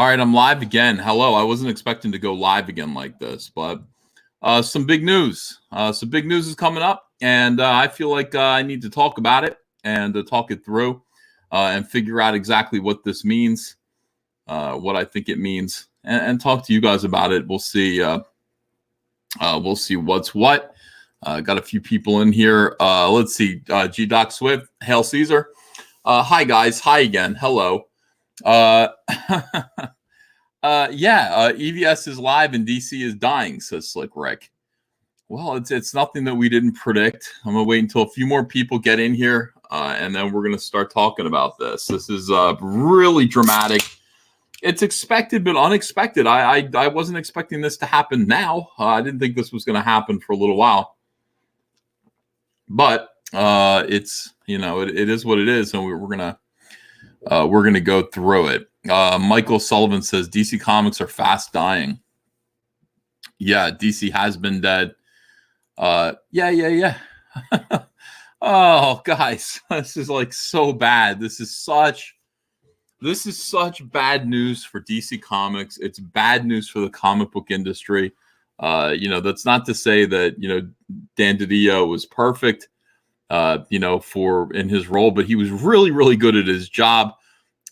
All right, I'm live again. Hello. I wasn't expecting to go live again like this, but some big news. Some big news is coming up, and I feel like I need to talk about it and talk it through and figure out exactly what this means, what I think it means, and talk to you guys about it. We'll see. We'll see what's what. Got a few people in here. Let's see. G Doc Swift, Hail Caesar. Hi guys. Hi again. Hello. Uh, EVS is live and DC is dying, says Slick Rick. Well, it's nothing that we didn't predict. I'm gonna wait until a few more people get in here, and then we're gonna start talking about this. This is really dramatic. It's expected but unexpected. I wasn't expecting this to happen now. I didn't think this was gonna happen for a little while, but it's it is what it is, and we're gonna go through it. Michael Sullivan says DC Comics are fast dying. Yeah, DC has been dead. Yeah. Oh, guys, this is like so bad. This is such bad news for DC Comics. It's bad news for the comic book industry. That's not to say that Dan Didio was perfect, for in his role, but he was really, really good at his job.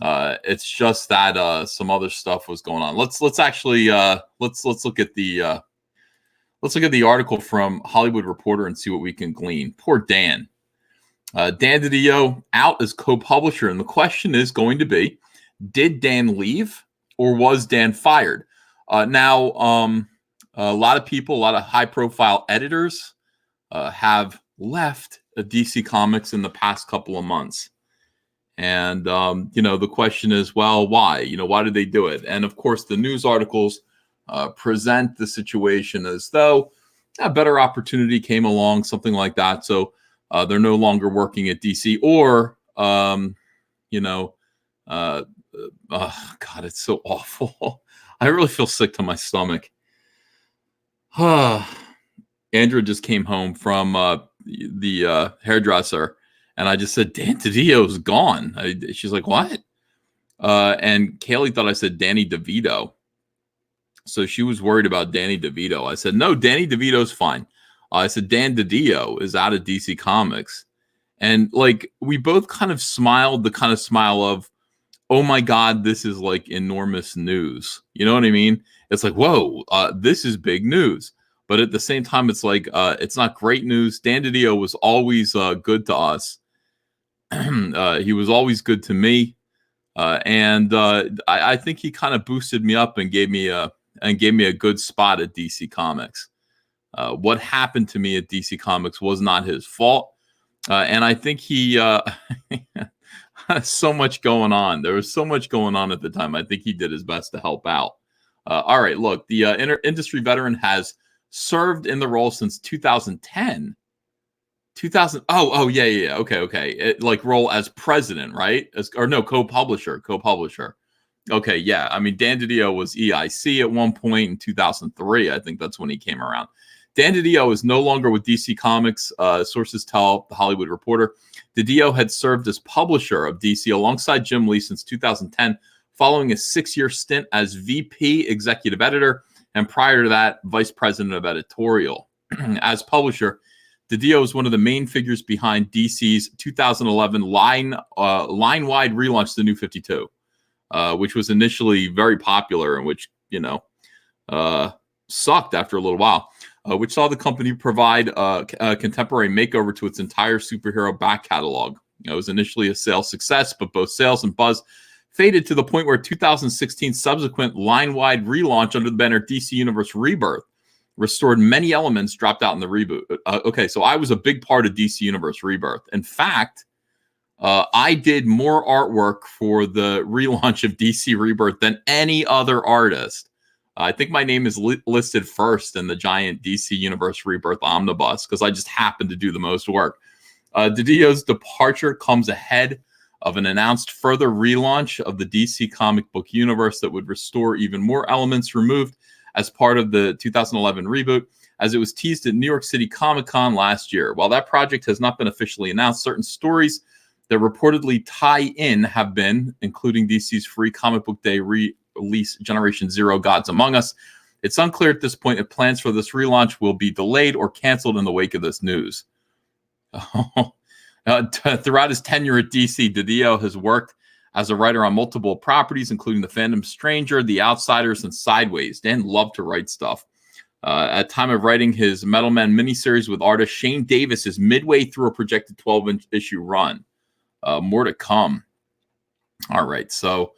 It's just that some other stuff was going on. Let's actually let's look at the article from Hollywood Reporter and see what we can glean. Poor Dan. Dan Didio out as co-publisher, and the question is going to be: did Dan leave, or was Dan fired? Now, a lot of people, a lot of high-profile editors, have left DC Comics in the past couple of months. And, the question is, well, why? Why did they do it? And, of course, the news articles present the situation as though a better opportunity came along, something like that. So they're no longer working at DC, or, God, it's so awful. I really feel sick to my stomach. Andrew just came home from the hairdresser. And I just said, Dan Didio's gone. She's like, what? And Kaylee thought I said Danny DeVito. So she was worried about Danny DeVito. I said, no, Danny DeVito's fine. I said, Dan Didio is out of DC Comics. And we both kind of smiled, the kind of smile of, oh my God, this is like enormous news. You know what I mean? It's like, whoa, this is big news. But at the same time, it's like, it's not great news. Dan Didio was always good to us. He was always good to me, and I think he kind of boosted me up and gave me a good spot at DC Comics. What happened to me at DC Comics was not his fault, and I think he had so much going on. There was so much going on at the time. I think he did his best to help out. All right, look, the industry veteran has served in the role since 2010. 2000. Oh, yeah. Okay. Role as president, right? Co-publisher. Okay, yeah. I mean, Dan Didio was EIC at one point in 2003. I think that's when he came around. Dan Didio is no longer with DC Comics. Sources tell the Hollywood Reporter. Didio had served as publisher of DC alongside Jim Lee since 2010, following a 6-year stint as VP executive editor, and prior to that, vice president of editorial. As publisher, Didio is one of the main figures behind DC's 2011 line-wide relaunch, The New 52, which was initially very popular and which, sucked after a little while, which saw the company provide a contemporary makeover to its entire superhero back catalog. It was initially a sales success, but both sales and buzz faded to the point where 2016 subsequent line-wide relaunch under the banner DC Universe Rebirth restored many elements dropped out in the reboot. Okay, so I was a big part of DC Universe Rebirth. In fact, I did more artwork for the relaunch of DC Rebirth than any other artist. I think my name is listed first in the giant DC Universe Rebirth omnibus because I just happened to do the most work. Didio's departure comes ahead of an announced further relaunch of the DC comic book universe that would restore even more elements removed as part of the 2011 reboot, as it was teased at New York City Comic Con last year. While that project has not been officially announced, certain stories that reportedly tie in have been, including DC's free comic book day release Generation Zero Gods Among Us. It's unclear at this point if plans for this relaunch will be delayed or canceled in the wake of this news. Throughout his tenure at DC, Didio has worked as a writer on multiple properties, including The Phantom Stranger, The Outsiders, and Sideways. Dan loved to write stuff. At time of writing his Metal Men miniseries with artist Shane Davis is midway through a projected 12-issue run. More to come. All right, so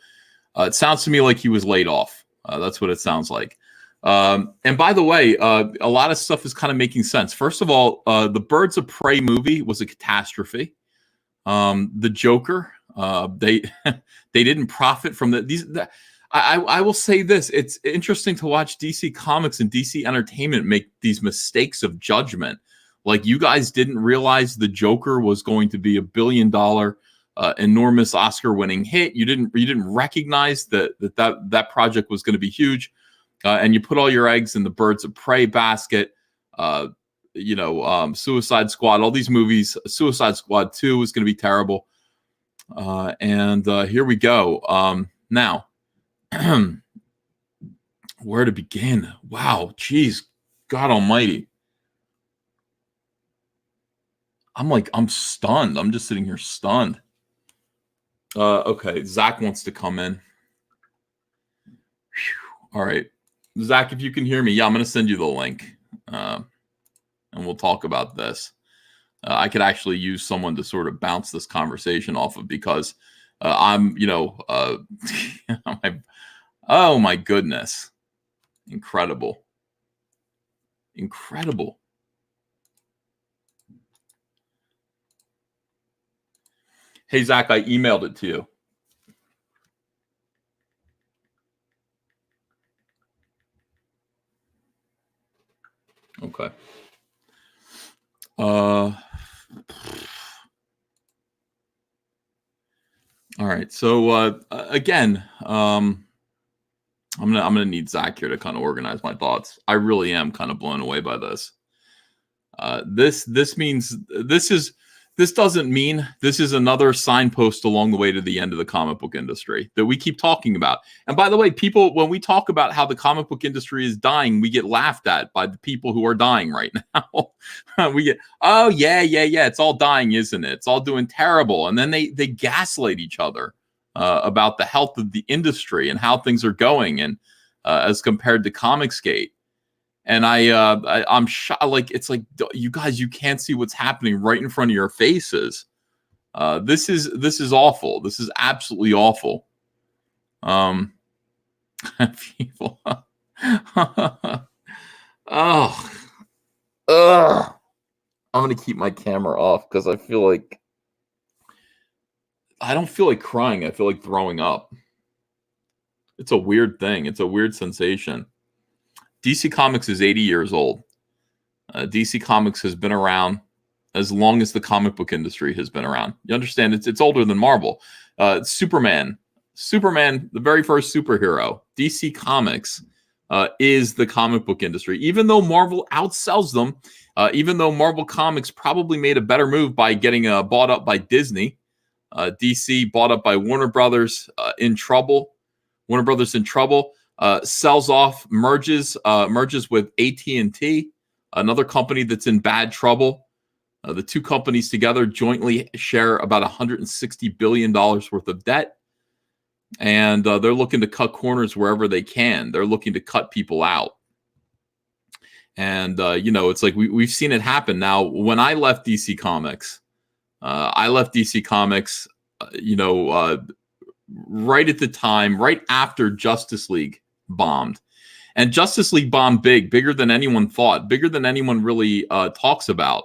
it sounds to me like he was laid off. That's what it sounds like. And by the way, a lot of stuff is kind of making sense. First of all, the Birds of Prey movie was a catastrophe. The Joker, they they didn't profit from I will say this. It's interesting to watch DC Comics and DC Entertainment make these mistakes of judgment. Like, you guys didn't realize the Joker was going to be $1 billion, enormous Oscar-winning hit. You didn't recognize that project was going to be huge, and you put all your eggs in the Birds of Prey basket. Suicide Squad, all these movies. Suicide Squad 2 is going to be terrible, and here we go. Now. Where to begin? Wow, geez, God Almighty! I'm stunned. I'm just sitting here stunned. Okay, Zach wants to come in. Whew. All right, Zach, if you can hear me, yeah, I'm going to send you the link, and we'll talk about this. I could actually use someone to sort of bounce this conversation off of, because oh my goodness. Incredible. Incredible. Hey, Zach, I emailed it to you. Okay. All right. So again, I'm gonna need Zach here to kind of organize my thoughts. I really am kind of blown away by this. This doesn't mean this is another signpost along the way to the end of the comic book industry that we keep talking about. And by the way, people, when we talk about how the comic book industry is dying, we get laughed at by the people who are dying right now. We get, oh yeah, it's all dying, isn't it? It's all doing terrible. And then they gaslight each other about the health of the industry and how things are going, and as compared to Comicsgate. And I'm shocked. Like, it's like, you guys, you can't see what's happening right in front of your faces. This is awful. This is absolutely awful. People. I'm gonna keep my camera off because I feel like I don't feel like crying. I feel like throwing up. It's a weird thing. It's a weird sensation. DC Comics is 80 years old. DC Comics has been around as long as the comic book industry has been around. You understand? It's older than Marvel. Superman, the very first superhero. DC Comics is the comic book industry. Even though Marvel outsells them, even though Marvel Comics probably made a better move by getting bought up by Disney, DC bought up by Warner Brothers in trouble. Warner Brothers in trouble. Sells off, merges with AT&T, another company that's in bad trouble. The two companies together jointly share about $160 billion worth of debt. And they're looking to cut corners wherever they can. They're looking to cut people out. And, it's like we've seen it happen. Now, when I left DC Comics, right at the time, right after Justice League bombed. And Justice League bombed bigger than anyone thought, bigger than anyone really talks about.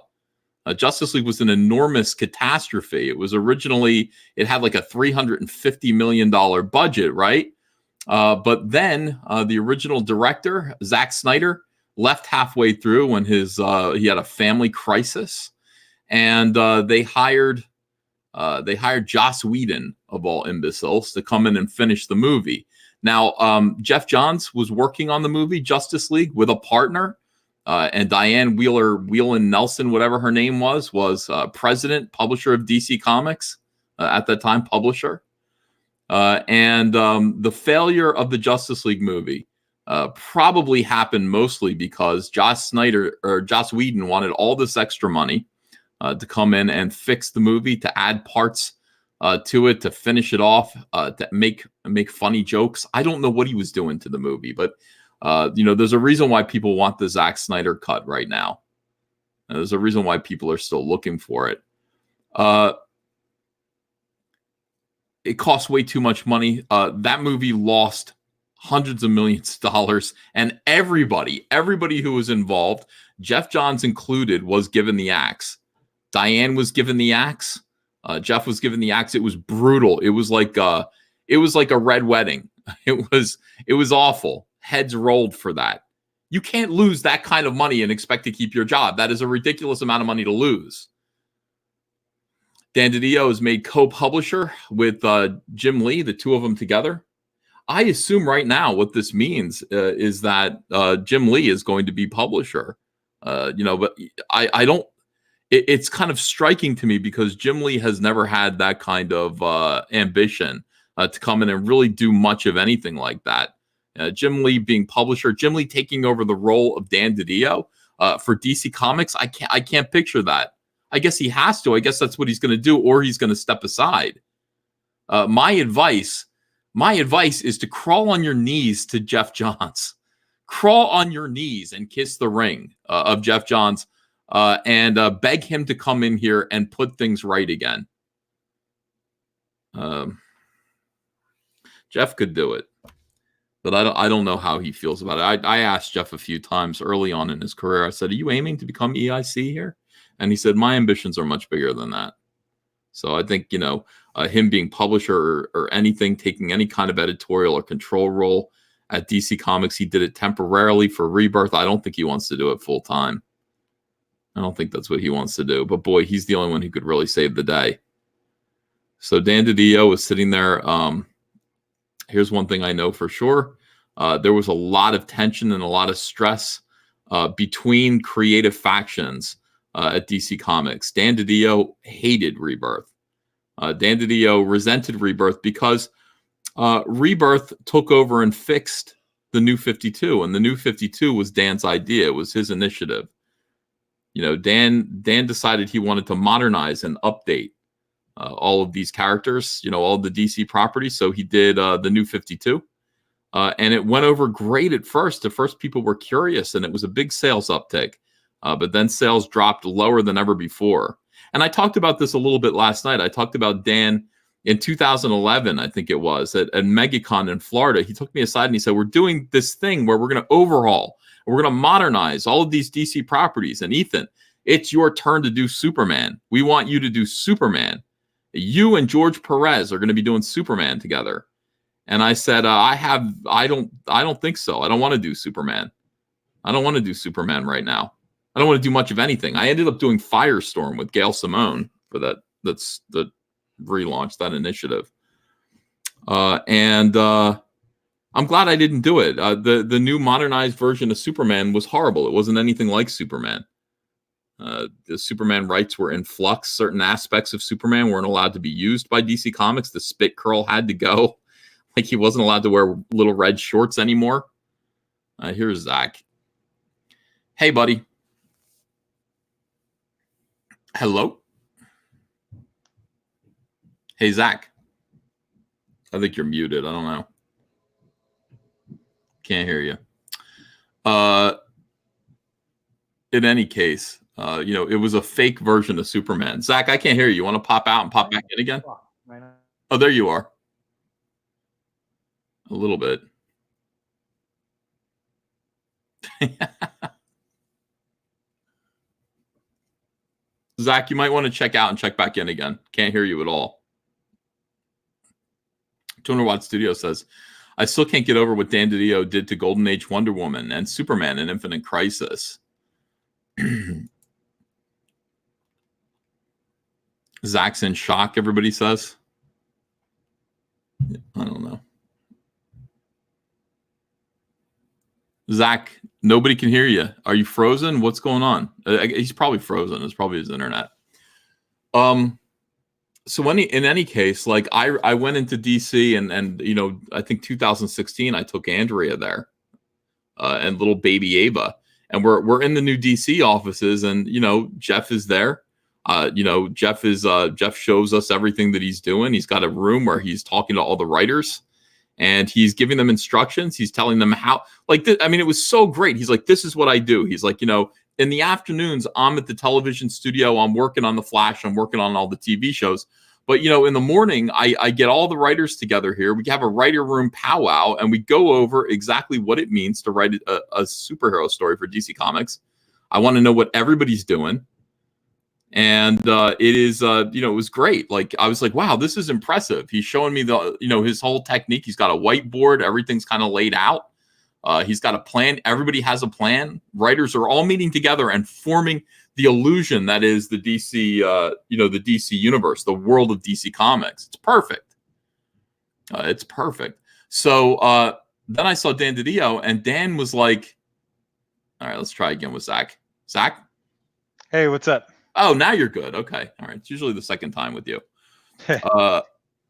Justice League was an enormous catastrophe. It was originally, it had like a $350 million budget, right? But then the original director, Zack Snyder, left halfway through when he had a family crisis. And they hired Joss Whedon, of all imbeciles, to come in and finish the movie. Now, Jeff Johns was working on the movie Justice League with a partner, and Diane Whelan Nelson, whatever her name was president, publisher of DC Comics. at that time, publisher. And the failure of the Justice League movie probably happened mostly because Joss Whedon wanted all this extra money to come in and fix the movie, to add parts to it, to finish it off, to make funny jokes. I don't know what he was doing to the movie, but there's a reason why people want the Zack Snyder cut right now. There's a reason why people are still looking for it. It costs way too much money. That movie lost hundreds of millions of dollars, and everybody who was involved, Jeff Johns included, was given the axe. Diane was given the axe. Jeff was given the axe. It was brutal. It was like a red wedding. It was awful. Heads rolled for that. You can't lose that kind of money and expect to keep your job. That is a ridiculous amount of money to lose. Dan Didio is made co-publisher with Jim Lee, the two of them together. I assume right now what this means is that Jim Lee is going to be publisher. But I don't. It's kind of striking to me because Jim Lee has never had that kind of ambition to come in and really do much of anything like that. Jim Lee being publisher, Jim Lee taking over the role of Dan Didio for DC Comics. I can't picture that. I guess he has to. I guess that's what he's going to do, or he's going to step aside. My advice is to crawl on your knees to Jeff Johns. Crawl on your knees and kiss the ring of Jeff Johns and beg him to come in here and put things right again. Jeff could do it, but I don't know how he feels about it. I asked Jeff a few times early on in his career. I said, "Are you aiming to become EIC here?" And he said, "My ambitions are much bigger than that." So I think, him being publisher or anything, taking any kind of editorial or control role at DC Comics, he did it temporarily for Rebirth. I don't think he wants to do it full time. I don't think that's what he wants to do. But boy, he's the only one who could really save the day. So Dan Didio was sitting there. Here's one thing I know for sure. There was a lot of tension and a lot of stress between creative factions at DC Comics. Dan Didio hated Rebirth. Dan Didio resented Rebirth because Rebirth took over and fixed the New 52, and the New 52 was Dan's idea. It was his initiative. Dan decided he wanted to modernize and update all of these characters, all of the DC properties. So he did the New 52, and it went over great at first. At first, people were curious, and it was a big sales uptick. But then sales dropped lower than ever before. And I talked about this a little bit last night. I talked about Dan in 2011, I think it was, at MegaCon in Florida. He took me aside and he said, "We're doing this thing where we're going to overhaul. We're going to modernize all of these DC properties. And Ethan, it's your turn to do Superman. We want you to do Superman. You and George Perez are going to be doing Superman together." And I said, I don't think so. I don't want to do Superman. I don't want to do Superman right now. I don't want to do much of anything. I ended up doing Firestorm with Gail Simone for that. That's the relaunch, that initiative. And I'm glad I didn't do it. The new modernized version of Superman was horrible. It wasn't anything like Superman. The Superman rights were in flux. Certain aspects of Superman weren't allowed to be used by DC Comics. The spit curl had to go. Like he wasn't allowed to wear little red shorts anymore. Here's Zach. Hey, buddy. Hello? Hey, Zach. I think you're muted. I don't know. Can't hear you. In any case, it was a fake version of Superman. Zach, I can't hear you. You want to pop out and pop back in again? Oh, there you are. A little bit. Zach, you might want to check out and check back in again. Can't hear you at all. 200 Watt Studio says, "I still can't get over what Dan Didio did to Golden Age Wonder Woman and Superman in Infinite Crisis." Zach's in shock, everybody says. I don't know. Zach, nobody can hear you. Are you frozen? What's going on? He's probably frozen. It's probably his internet. So in any case, like I went into DC and I think 2016 I took Andrea there and little baby Ava, and we're in the new DC offices, and Jeff is there. Jeff shows us everything that he's doing. He's got a room where he's talking to all the writers, and he's giving them instructions. He's telling them how, I mean, it was so great. He's like, this is what I do. He's like, in the afternoons, I'm at the television studio. I'm working on The Flash. I'm working on all the TV shows. But, in the morning, I get all the writers together here. We have a writer room powwow, and we go over exactly what it means to write a superhero story for DC Comics. I want to know what everybody's doing. And it is, it was great. Like, I was like, wow, this is impressive. He's showing me his whole technique. He's got a whiteboard. Everything's kind of laid out. He's got a plan. Everybody has a plan. Writers are all meeting together and forming the illusion that is the DC, the DC universe, the world of DC Comics. It's perfect. It's perfect. So then I saw Dan Didio, and Dan was like, all right, let's try again with Zach. Zach? Hey, what's up? Oh, now you're good. Okay. All right. It's usually the second time with you.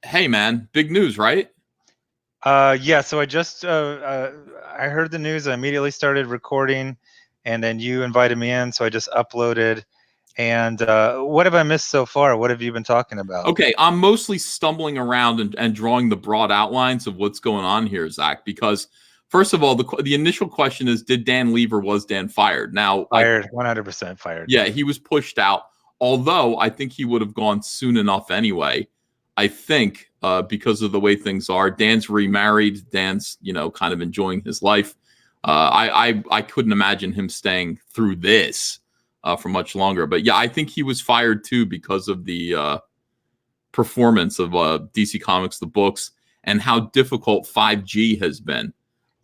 Hey, man, big news, right? Yeah, so I just I heard the news. I immediately started recording, and then you invited me in, so I just uploaded. And what have I missed so far? What have you been talking about? Okay, I'm mostly stumbling around and drawing the broad outlines of what's going on here, Zach, because first of all, the initial question is, did Dan leave or was Dan fired? Now, fired, 100% fired. Yeah, he was pushed out, although I think he would have gone soon enough anyway. I think because of the way things are. Dan's remarried. Dan's, kind of enjoying his life. I couldn't imagine him staying through this for much longer. But yeah, I think he was fired too because of the performance of DC Comics, the books, and how difficult 5G has been.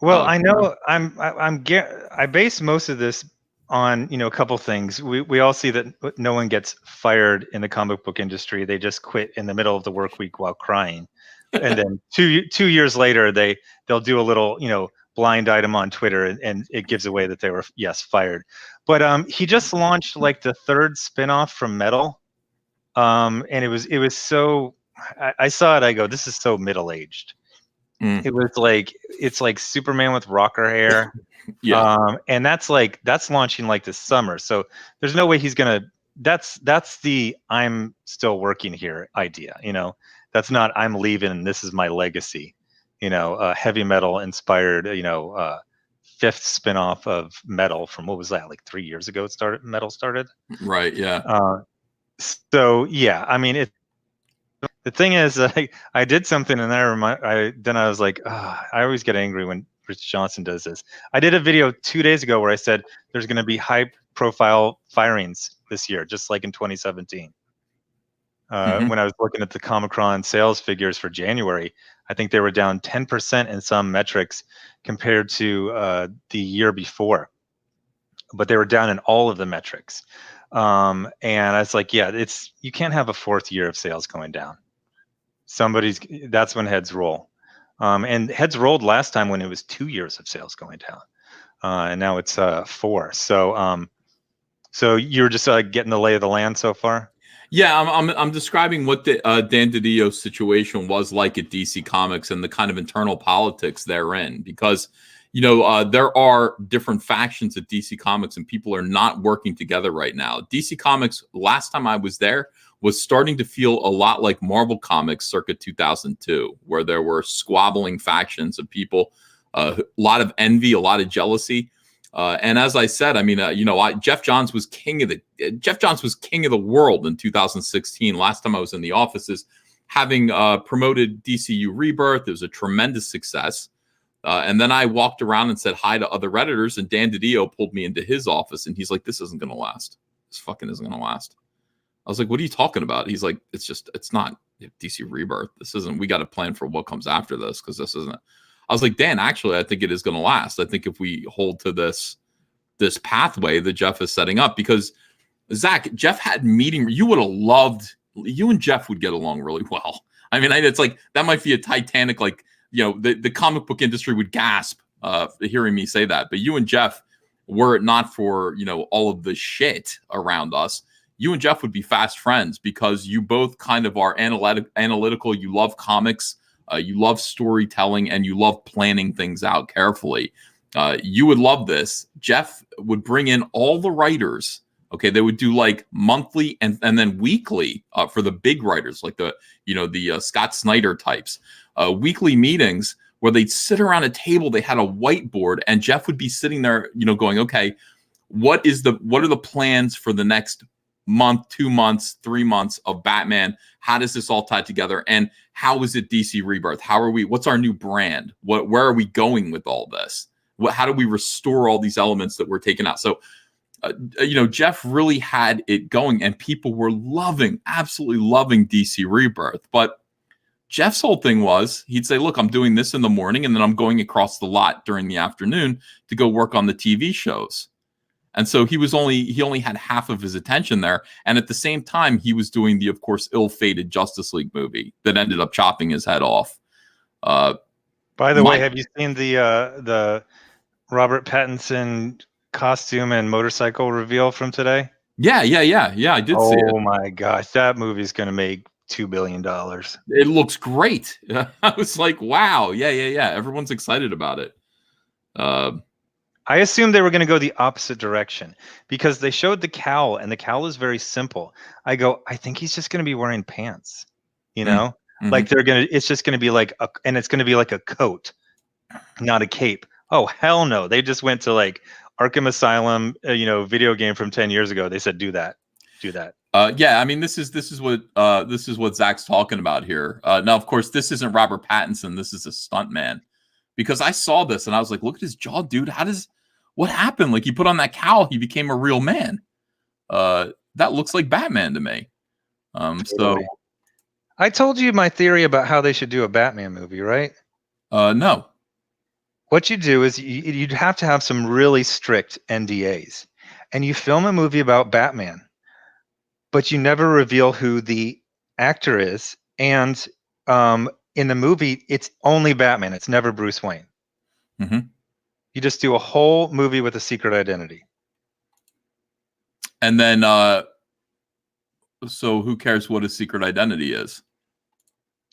Well, I know I base most of this on, a couple things. We all see that no one gets fired in the comic book industry. They just quit in the middle of the work week while crying. And then two years later, they'll do a little, blind item on Twitter, and it gives away that they were, yes, fired. But he just launched like the third spinoff from Metal. And it was so, I saw it, I go, this is so middle-aged. It was like, it's like Superman with rocker hair. Yeah. And that's launching like this summer. So there's no way he's gonna. That's the I'm still working here idea. That's not I'm leaving and this is my legacy. Heavy metal inspired. Fifth spinoff of Metal from, what was that, like 3 years ago? Metal started. Right. Yeah. So yeah, I mean, the thing is, I did something, and then I was like, I always get angry when Rich Johnson does this. I did a video 2 days ago where I said there's going to be high-profile firings this year, just like in 2017. When I was looking at the Comicron sales figures for January, I think they were down 10% in some metrics compared to the year before, but they were down in all of the metrics. And I was like, yeah, you can't have a fourth year of sales going down. That's when heads roll. And heads rolled last time when it was 2 years of sales going down, and now it's 4. So you're just getting the lay of the land so far. Yeah, I'm describing what the Dan Didio's situation was like at DC Comics and the kind of internal politics therein, because there are different factions at DC Comics and people are not working together right now. DC Comics, last time I was there, was starting to feel a lot like Marvel Comics circa 2002, where there were squabbling factions of people, a lot of envy, a lot of jealousy. And as I said, I mean, Jeff Johns was king of the world in 2016. Last time I was in the offices, having promoted DCU Rebirth, it was a tremendous success. And then I walked around and said hi to other editors, and Dan Didio pulled me into his office, and he's like, "This isn't going to last. This fucking isn't going to last." I was like, "What are you talking about?" He's like, it's not DC Rebirth. This isn't. We got to plan for what comes after this, because this isn't. I was like, Dan, actually, I think it is going to last. I think if we hold to this pathway that Jeff is setting up, because Zach, Jeff had meeting. You would have loved. You and Jeff would get along really well. I mean, it's like that might be a Titanic. Like, the comic book industry would gasp hearing me say that. But you and Jeff, were it not for all of the shit around us, you and Jeff would be fast friends because you both kind of are analytical. You love comics, you love storytelling, and you love planning things out carefully. You would love this. Jeff would bring in all the writers. Okay, they would do like monthly and then weekly for the big writers, like the Scott Snyder types, weekly meetings where they'd sit around a table. They had a whiteboard, and Jeff would be sitting there, going, okay, what are the plans for the next month, 2 months, 3 months of Batman? How does this all tie together? And how is it DC Rebirth? What's our new brand? Where are we going with all this? How do we restore all these elements that were taken out? So, Jeff really had it going, and people were absolutely loving DC Rebirth. But Jeff's whole thing was he'd say, look, I'm doing this in the morning, and then I'm going across the lot during the afternoon to go work on the TV shows. And so he only had half of his attention there. And at the same time, he was doing the, of course, ill-fated Justice League movie that ended up chopping his head off. By the way, have you seen the Robert Pattinson costume and motorcycle reveal from today? Yeah. I did see it. Oh my gosh, that movie's going to make $2 billion. It looks great. I was like, wow. Yeah. Everyone's excited about it. I assumed they were going to go the opposite direction because they showed the cowl, and the cowl is very simple. I think he's just going to be wearing pants, Mm-hmm. like it's just going to be like and it's going to be like a coat, not a cape. Oh, hell no. They just went to like Arkham Asylum, video game from 10 years ago. They said, do that. Yeah, I mean, this is what Zach's talking about here. Now, of course, this isn't Robert Pattinson. This is a stuntman. Because I saw this and I was like, look at his jaw, dude. What happened? Like, he put on that cowl, he became a real man. That looks like Batman to me. So I told you my theory about how they should do a Batman movie, right? No. What you do is you'd have to have some really strict NDAs, and you film a movie about Batman, but you never reveal who the actor is. And in the movie, it's only Batman. It's never Bruce Wayne. Mm-hmm. You just do a whole movie with a secret identity. And then, so who cares what his secret identity is?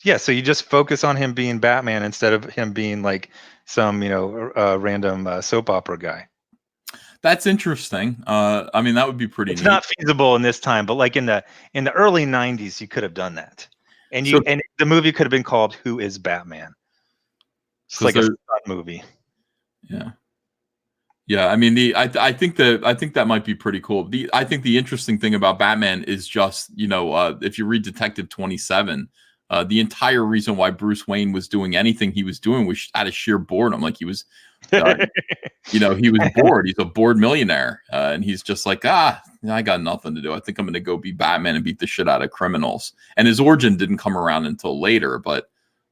Yeah, so you just focus on him being Batman instead of him being like some, random soap opera guy. That's interesting. I mean, that would be pretty. It's not feasible in this time, but like in the early '90s, you could have done that, and the movie could have been called "Who is Batman?" It's like a stunt movie. Yeah. I mean, I think that might be pretty cool. I think the interesting thing about Batman is just if you read Detective 27. The entire reason why Bruce Wayne was doing anything he was doing was out of sheer boredom. Like he was, he was bored. He's a bored millionaire. And he's just like, I got nothing to do. I think I'm going to go be Batman and beat the shit out of criminals. And his origin didn't come around until later. But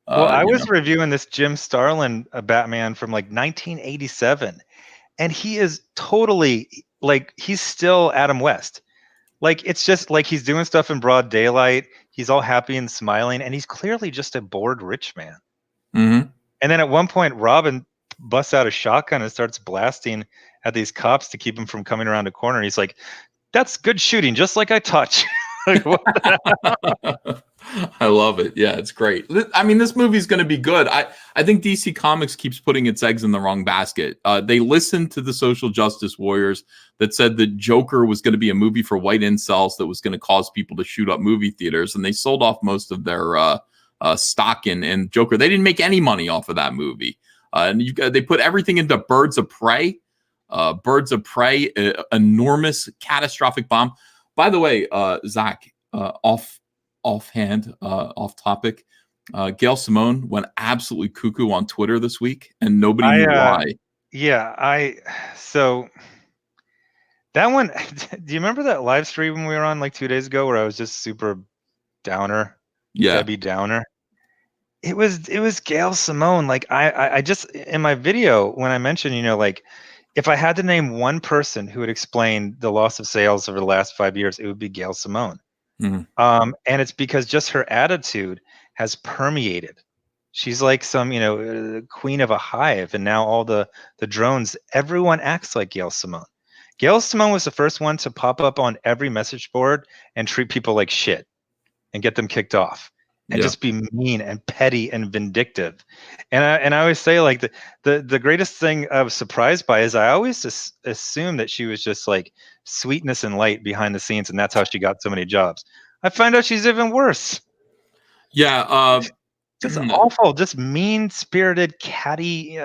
I was reviewing this Jim Starlin Batman from like 1987. And he is totally like, he's still Adam West. Like, it's just like he's doing stuff in broad daylight. He's all happy and smiling, and he's clearly just a bored rich man. Mm-hmm. And then at one point, Robin busts out a shotgun and starts blasting at these cops to keep him from coming around a corner. He's like, that's good shooting, just like I taught you. Like, what the I love it. Yeah, it's great. I mean, this movie's going to be good. I think DC Comics keeps putting its eggs in the wrong basket. They listened to the social justice warriors that said that Joker was going to be a movie for white incels that was going to cause people to shoot up movie theaters, and they sold off most of their stock in Joker. They didn't make any money off of that movie. And they put everything into Birds of Prey. Birds of Prey, enormous, catastrophic bomb. By the way, Zach, offhand, off topic, Gail Simone went absolutely cuckoo on Twitter this week, and nobody knew why. Yeah, so that one. Do you remember that live stream we were on like 2 days ago where I was just super downer? Yeah, Debbie Downer. It was Gail Simone. Like I just in my video when I mentioned, like if I had to name one person who would explain the loss of sales over the last 5 years, it would be Gail Simone. Mm-hmm. And it's because just her attitude has permeated. She's like some, queen of a hive, and now all the drones, everyone acts like Gail Simone. Gail Simone was the first one to pop up on every message board and treat people like shit and get them kicked off and just be mean and petty and vindictive. And I always say, like, the greatest thing I was surprised by is I always just assumed that she was just like sweetness and light behind the scenes, and that's how she got so many jobs. I find out she's even worse. Yeah. Just awful, just mean-spirited, catty,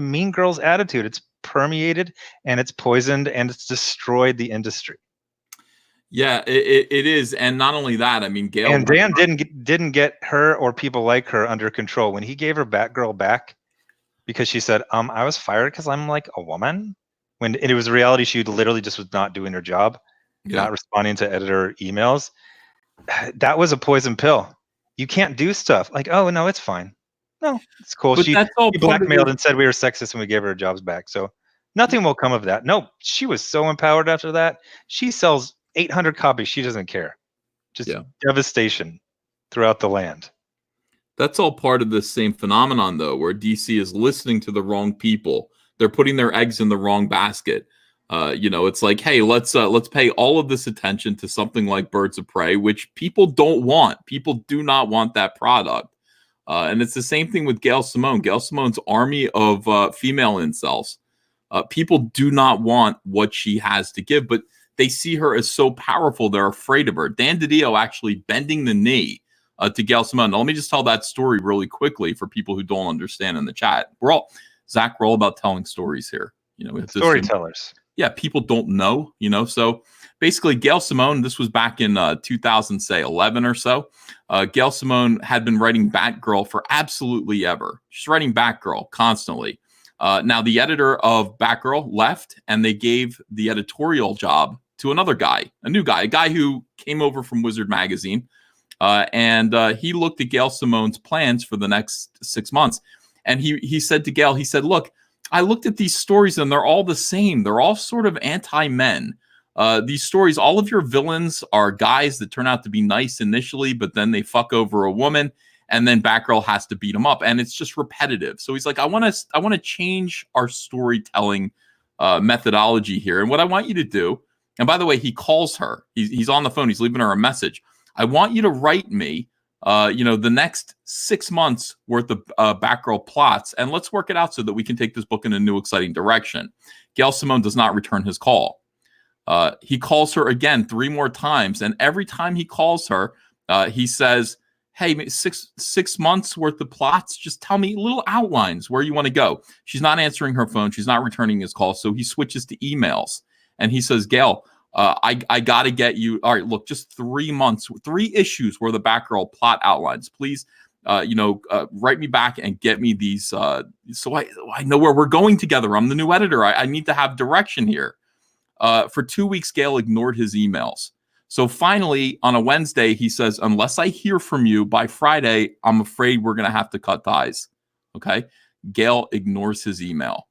mean girl's attitude. It's permeated and it's poisoned and it's destroyed the industry. Yeah, it is. And not only that, I mean, Gail. And Dan didn't get her or people like her under control. When he gave her Batgirl back because she said, I was fired because I'm like a woman. When it was reality, she literally just was not doing her job, not responding to editor emails. That was a poison pill. You can't do stuff like, oh, no, it's fine. No, it's cool. But She that's all blackmailed and said we were sexist and we gave her jobs back. So nothing will come of that. No, she was so empowered after that. She sells 800 copies. She doesn't care. Just devastation throughout the land. That's all part of the same phenomenon, though, where DC is listening to the wrong people. They're putting their eggs in the wrong basket. It's like, hey, let's pay all of this attention to something like Birds of Prey, which people don't want. People do not want that product. And it's the same thing with Gail Simone. Gail Simone's army of female incels. People do not want what she has to give, but they see her as so powerful, they're afraid of her. Dan Didio actually bending the knee to Gail Simone. Now, let me just tell that story really quickly for people who don't understand in the chat. We're all about telling stories here. We have Storytellers. People don't know, So basically, Gail Simone, this was back in 2011 or so. Gail Simone had been writing Batgirl for absolutely ever. She's writing Batgirl constantly. Now, the editor of Batgirl left, and they gave the editorial job to another guy, a new guy, a guy who came over from Wizard Magazine. And he looked at Gail Simone's plans for the next 6 months. And he said to Gail, he said, look, I looked at these stories and they're all the same. They're all sort of anti-men. These stories, all of your villains are guys that turn out to be nice initially, but then they fuck over a woman, and then Batgirl has to beat them up, and it's just repetitive. So he's like, I want to change our storytelling methodology here, and what I want you to do. And by the way, he calls her. He's on the phone. He's leaving her a message. I want you to write me, the next 6 months worth of Batgirl plots, and let's work it out so that we can take this book in a new, exciting direction. Gail Simone does not return his call. He calls her again 3 more times, and every time he calls her, he says, hey, six months worth of plots, just tell me little outlines where you want to go. She's not answering her phone. She's not returning his call, so he switches to emails, and he says, Gail, I got to get you. All right, look, just 3 months, 3 issues where the Batgirl plot outlines. Please, write me back and get me these so I know where we're going together. I'm the new editor. I need to have direction here. For 2 weeks, Gail ignored his emails. So finally, on a Wednesday, he says, unless I hear from you by Friday, I'm afraid we're going to have to cut ties. Okay. Gail ignores his email.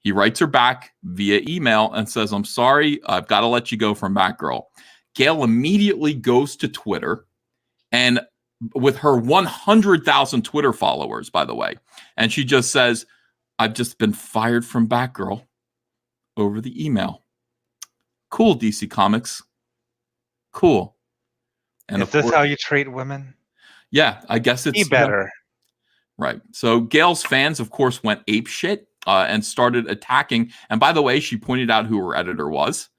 He writes her back via email and says, I'm sorry, I've got to let you go from Batgirl. Gail immediately goes to Twitter, and with her 100,000 Twitter followers, by the way, and she just says, I've just been fired from Batgirl over the email. Cool, DC Comics. Cool. And is this how you treat women? Yeah, I guess it's be better. Right. So Gail's fans, of course, went apeshit and started attacking. And by the way, she pointed out who her editor was.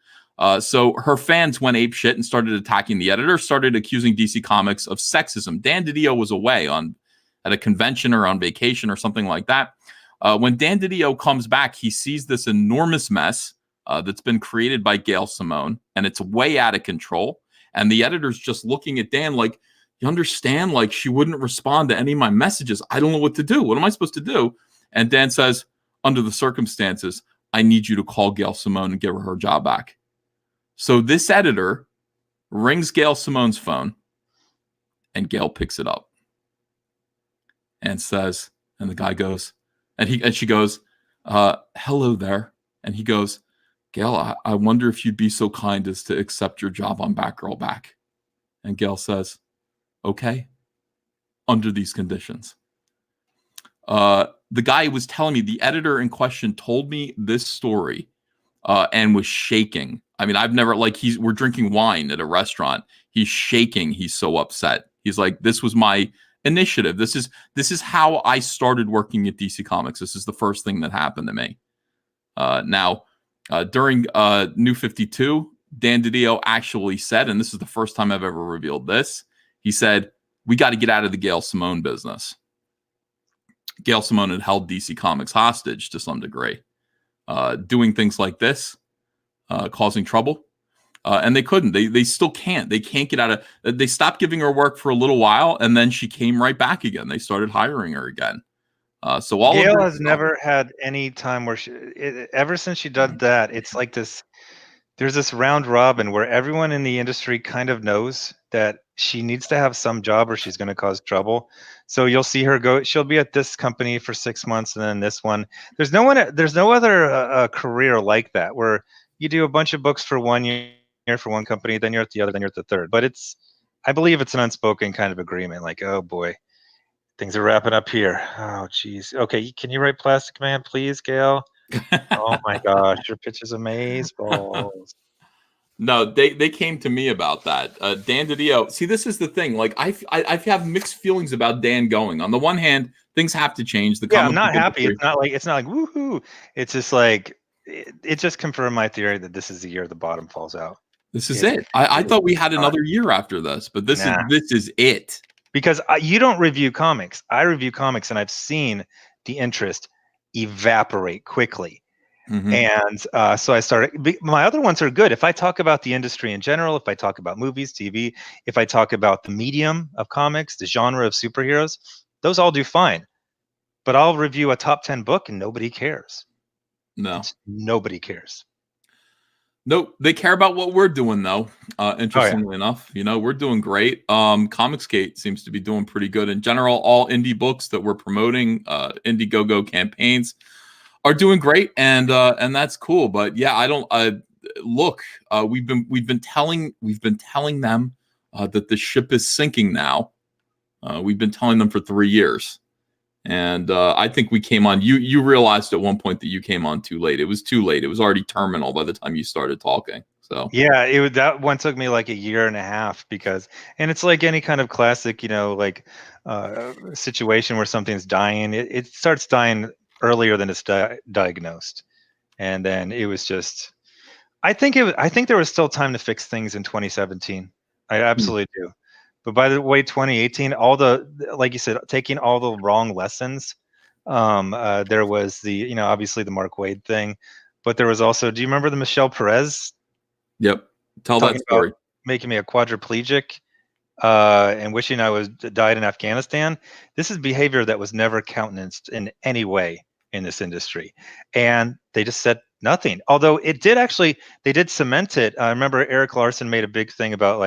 So her fans went apeshit and started attacking the editor, started accusing DC Comics of sexism. Dan Didio was away at a convention or on vacation or something like that. When Dan Didio comes back, he sees this enormous mess that's been created by Gail Simone, and it's way out of control. And the editor's just looking at Dan like, you understand? Like, she wouldn't respond to any of my messages. I don't know what to do. What am I supposed to do? And Dan says, under the circumstances, I need you to call Gail Simone and give her her job back. So this editor rings Gail Simone's phone, and Gail picks it up and says, and the guy goes, and she goes, hello there. And he goes, Gail, I wonder if you'd be so kind as to accept your job on Batgirl back. And Gail says, okay, under these conditions. The guy was telling me, the editor in question told me this story and was shaking. I mean, I've never like we're drinking wine at a restaurant. He's shaking. He's so upset. He's like, "This was my initiative. This is how I started working at DC Comics. This is the first thing that happened to me." Now, during New 52, Dan Didio actually said, and this is the first time I've ever revealed this, he said, "We got to get out of the Gail Simone business." Gail Simone had held DC Comics hostage to some degree, doing things like this, causing trouble. And they couldn't. They still can't. They can't get out of. They stopped giving her work for a little while, and then she came right back again. They started hiring her again. So all of Gail her has stuff. never had any time where ever since she did that, it's like this. There's this round robin where everyone in the industry kind of knows that she needs to have some job or she's going to cause trouble. So you'll see her go. She'll be at this company for 6 months and then this one. There's no one. There's no other career like that where you do a bunch of books for 1 year for one company, then you're at the other, then you're at the third. But I believe it's an unspoken kind of agreement. Like, oh boy, things are wrapping up here. Oh geez. Okay, can you write Plastic Man, please, Gail? Oh my gosh, your pitch is amazeballs. No, they came to me about that. Dan Didio. See, this is the thing. Like, I have mixed feelings about Dan going. On the one hand, things have to change. The Yeah, I'm comic book not happy. industry. It's not like woohoo. It's just like it just confirmed my theory that this is the year the bottom falls out. This is It, it. I it is thought we had not. another year after this, but this Nah, is it. because you don't review comics. I review comics, and I've seen the interest evaporate quickly. Mm-hmm. And so I started. My other ones are good. If I talk about the industry in general, if I talk about movies, TV, if I talk about the medium of comics, the genre of superheroes, those all do fine. But I'll review a top 10 book and nobody cares. No. Nobody cares. Nope. They care about what we're doing, though. Oh yeah. Interestingly enough, we're doing great. Comicsgate seems to be doing pretty good in general. All indie books that we're promoting, Indiegogo campaigns, are doing great, and that's cool. But yeah, I don't look. We've been telling them that the ship is sinking now. We've been telling them for 3 years. And I think we came on. You realized at one point that you came on too late. It was too late. It was already terminal by the time you started talking. So Yeah, that one took me like a year and a half and it's like any kind of classic, like situation where something's dying. It starts dying earlier than it's diagnosed, and then it was just. I think there was still time to fix things in 2017. I absolutely do. But by the way, 2018, like you said, taking all the wrong lessons. There was obviously the Mark Waid thing, but there was also. Do you remember the Michelle Perez yep. Tell that talking about story. making me a quadriplegic and wishing I was died in Afghanistan? This is behavior that was never countenanced in any way in this industry, and they just said nothing. Although they did cement it. I remember Eric Larson made a big thing about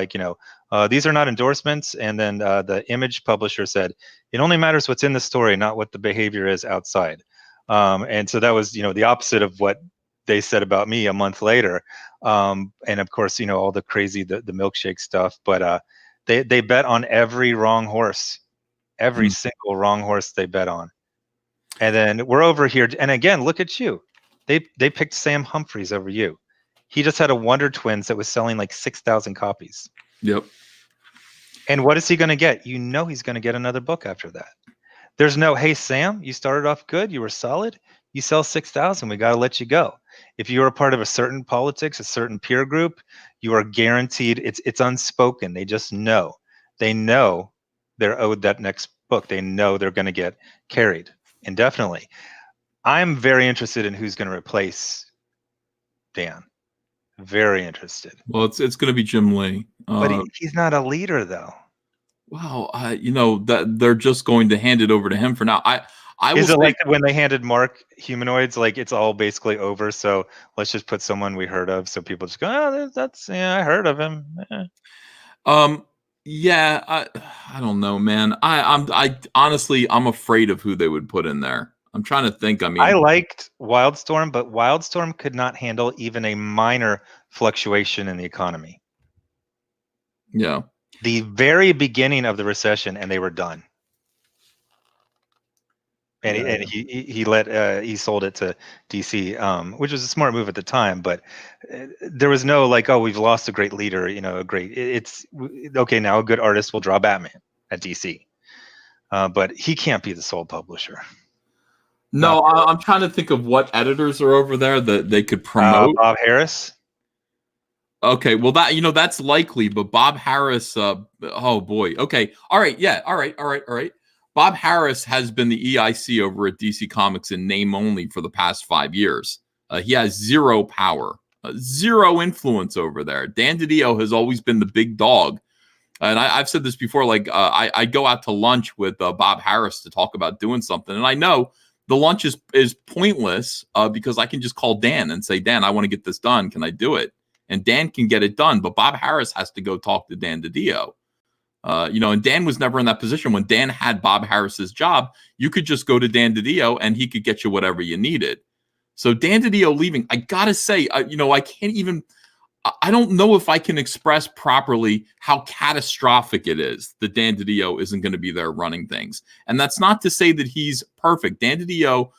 these are not endorsements, and then the Image publisher said it only matters what's in the story, not what the behavior is outside. And so that was the opposite of what they said about me a month later. And of course, all the crazy the milkshake stuff. But they bet on every wrong horse, every single wrong horse they bet on. And then we're over here, and again, look at you. They picked Sam Humphries over you. He just had a Wonder Twins that was selling like 6,000 copies. Yep. And what is he going to get? He's going to get another book after that. There's no, hey Sam, you started off good, you were solid, you sell 6,000, we got to let you go. If you are a part of a certain politics, a certain peer group, you are guaranteed. It's unspoken. They just know. They know they're owed that next book. They know they're going to get carried indefinitely. I'm very interested in who's going to replace Dan. Very interested. Well, it's going to be Jim Lee. But he's not a leader, though. Wow. That they're just going to hand it over to him for now. I will Is it say, like when they handed Mark Humanoids, like it's all basically over, so let's just put someone we heard of, so people just go, oh, I heard of him. Yeah, I don't know, man. I honestly, I'm afraid of who they would put in there. I'm trying to think. I I mean, liked Wildstorm, but Wildstorm could not handle even a minor fluctuation in the economy. yeah. The very beginning of the recession, and they were done. and Yeah, yeah. he sold it to DC, which was a smart move at the time. But there was no like, oh, we've lost a great leader, a great. It's okay now. A good artist will draw Batman at DC, but he can't be the sole publisher. Not No, I'm trying to think of what editors are over there that they could promote. Bob Harris. Okay, well that's likely, but Bob Harris, oh boy. Okay, all right, yeah, all right. Bob Harris has been the EIC over at DC Comics in name only for the past 5 years. He has zero power, zero influence over there. Dan Didio has always been the big dog, and I've said this before. Like I go out to lunch with Bob Harris to talk about doing something, and I know the lunch is pointless because I can just call Dan and say, Dan, I want to get this done. Can I do it? And Dan can get it done, but Bob Harris has to go talk to Dan Didio. And Dan was never in that position. When Dan had Bob Harris's job, you could just go to Dan Didio and he could get you whatever you needed. So Dan Didio leaving, I gotta say, I can't even. I don't know if I can express properly how catastrophic it is that Dan Didio isn't going to be there running things. And that's not to say that he's perfect. Dan Didio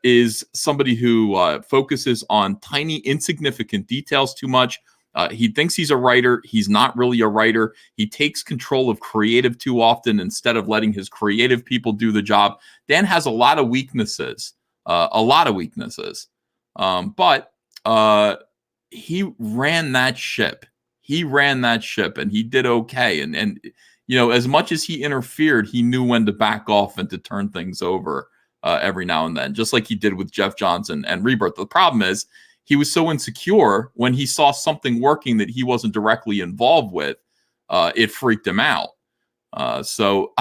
is somebody who focuses on tiny, insignificant details too much. He thinks he's a writer. He's not really a writer. He takes control of creative too often instead of letting his creative people do the job. Dan has a lot of weaknesses, but he ran that ship. And he did okay. And as much as he interfered, he knew when to back off and to turn things over every now and then, just like he did with Jeff Johnson and Rebirth. The problem is he was so insecure when he saw something working that he wasn't directly involved with. It freaked him out. So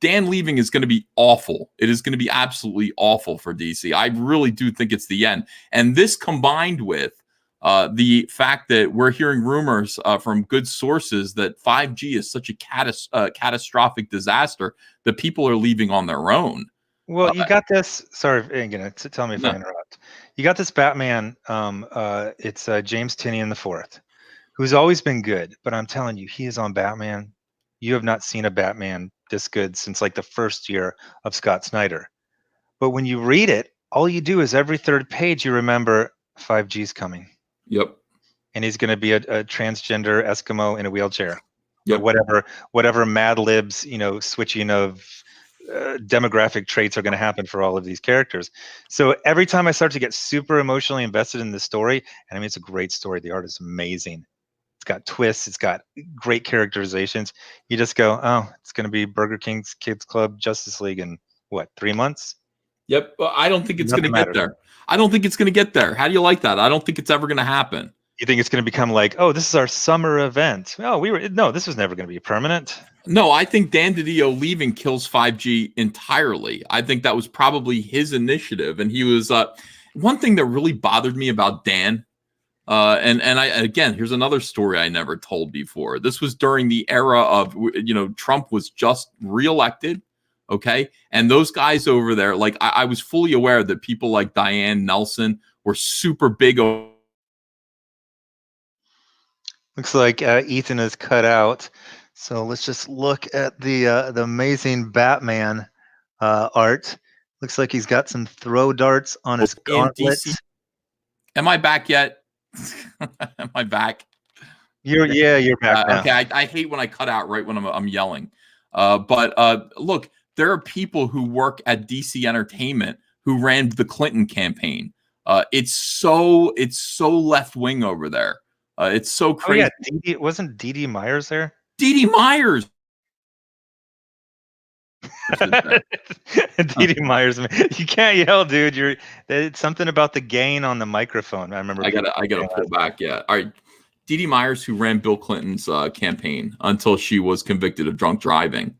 Dan leaving is going to be awful. It is going to be absolutely awful for DC. I really do think it's the end. And this combined with the fact that we're hearing rumors from good sources that 5G is such a catastrophic disaster that people are leaving on their own. Well, you got this. Sorry, again, tell me if I interrupt. You got this Batman. It's James Tynion IV, who's always been good. But I'm telling you, he is on Batman. You have not seen a Batman this good since like the first year of Scott Snyder. But when you read it, all you do is every third page you remember 5G's coming. Yep. And he's going to be a transgender Eskimo in a wheelchair. Yep. Whatever Mad Libs, switching of demographic traits are going to happen for all of these characters. So every time I start to get super emotionally invested in the story, and I mean, it's a great story. The art is amazing. It's got twists. It's got great characterizations. You just go, oh, it's going to be Burger King's Kids Club Justice League in what, 3 months? Yep. Well, I don't think it's going to get there. I don't think it's going to get there. How do you like that? I don't think it's ever going to happen. You think it's going to become like, oh, this is our summer event? Oh, no, this was never going to be permanent. No, I think Dan Didio leaving kills 5G entirely. I think that was probably his initiative, and he was one thing that really bothered me about Dan. And again, here's another story I never told before. This was during the era of Trump was just reelected. Okay. And those guys over there, like I was fully aware that people like Diane Nelson were super big. Looks like Ethan is cut out. So let's just look at the amazing Batman art. Looks like he's got some throw darts on his gauntlets. Am I back yet? Am I back? You're back now. Okay. I hate when I cut out right when I'm yelling. But look, there are people who work at DC Entertainment who ran the Clinton campaign. It's so left wing over there. It's so crazy. Oh, yeah, wasn't Didi Myers there? Didi Myers. Didi Myers. You can't yell, dude. It's something about the gain on the microphone. I remember. I gotta pull back. Yeah. All right. Didi Myers, who ran Bill Clinton's campaign until she was convicted of drunk driving,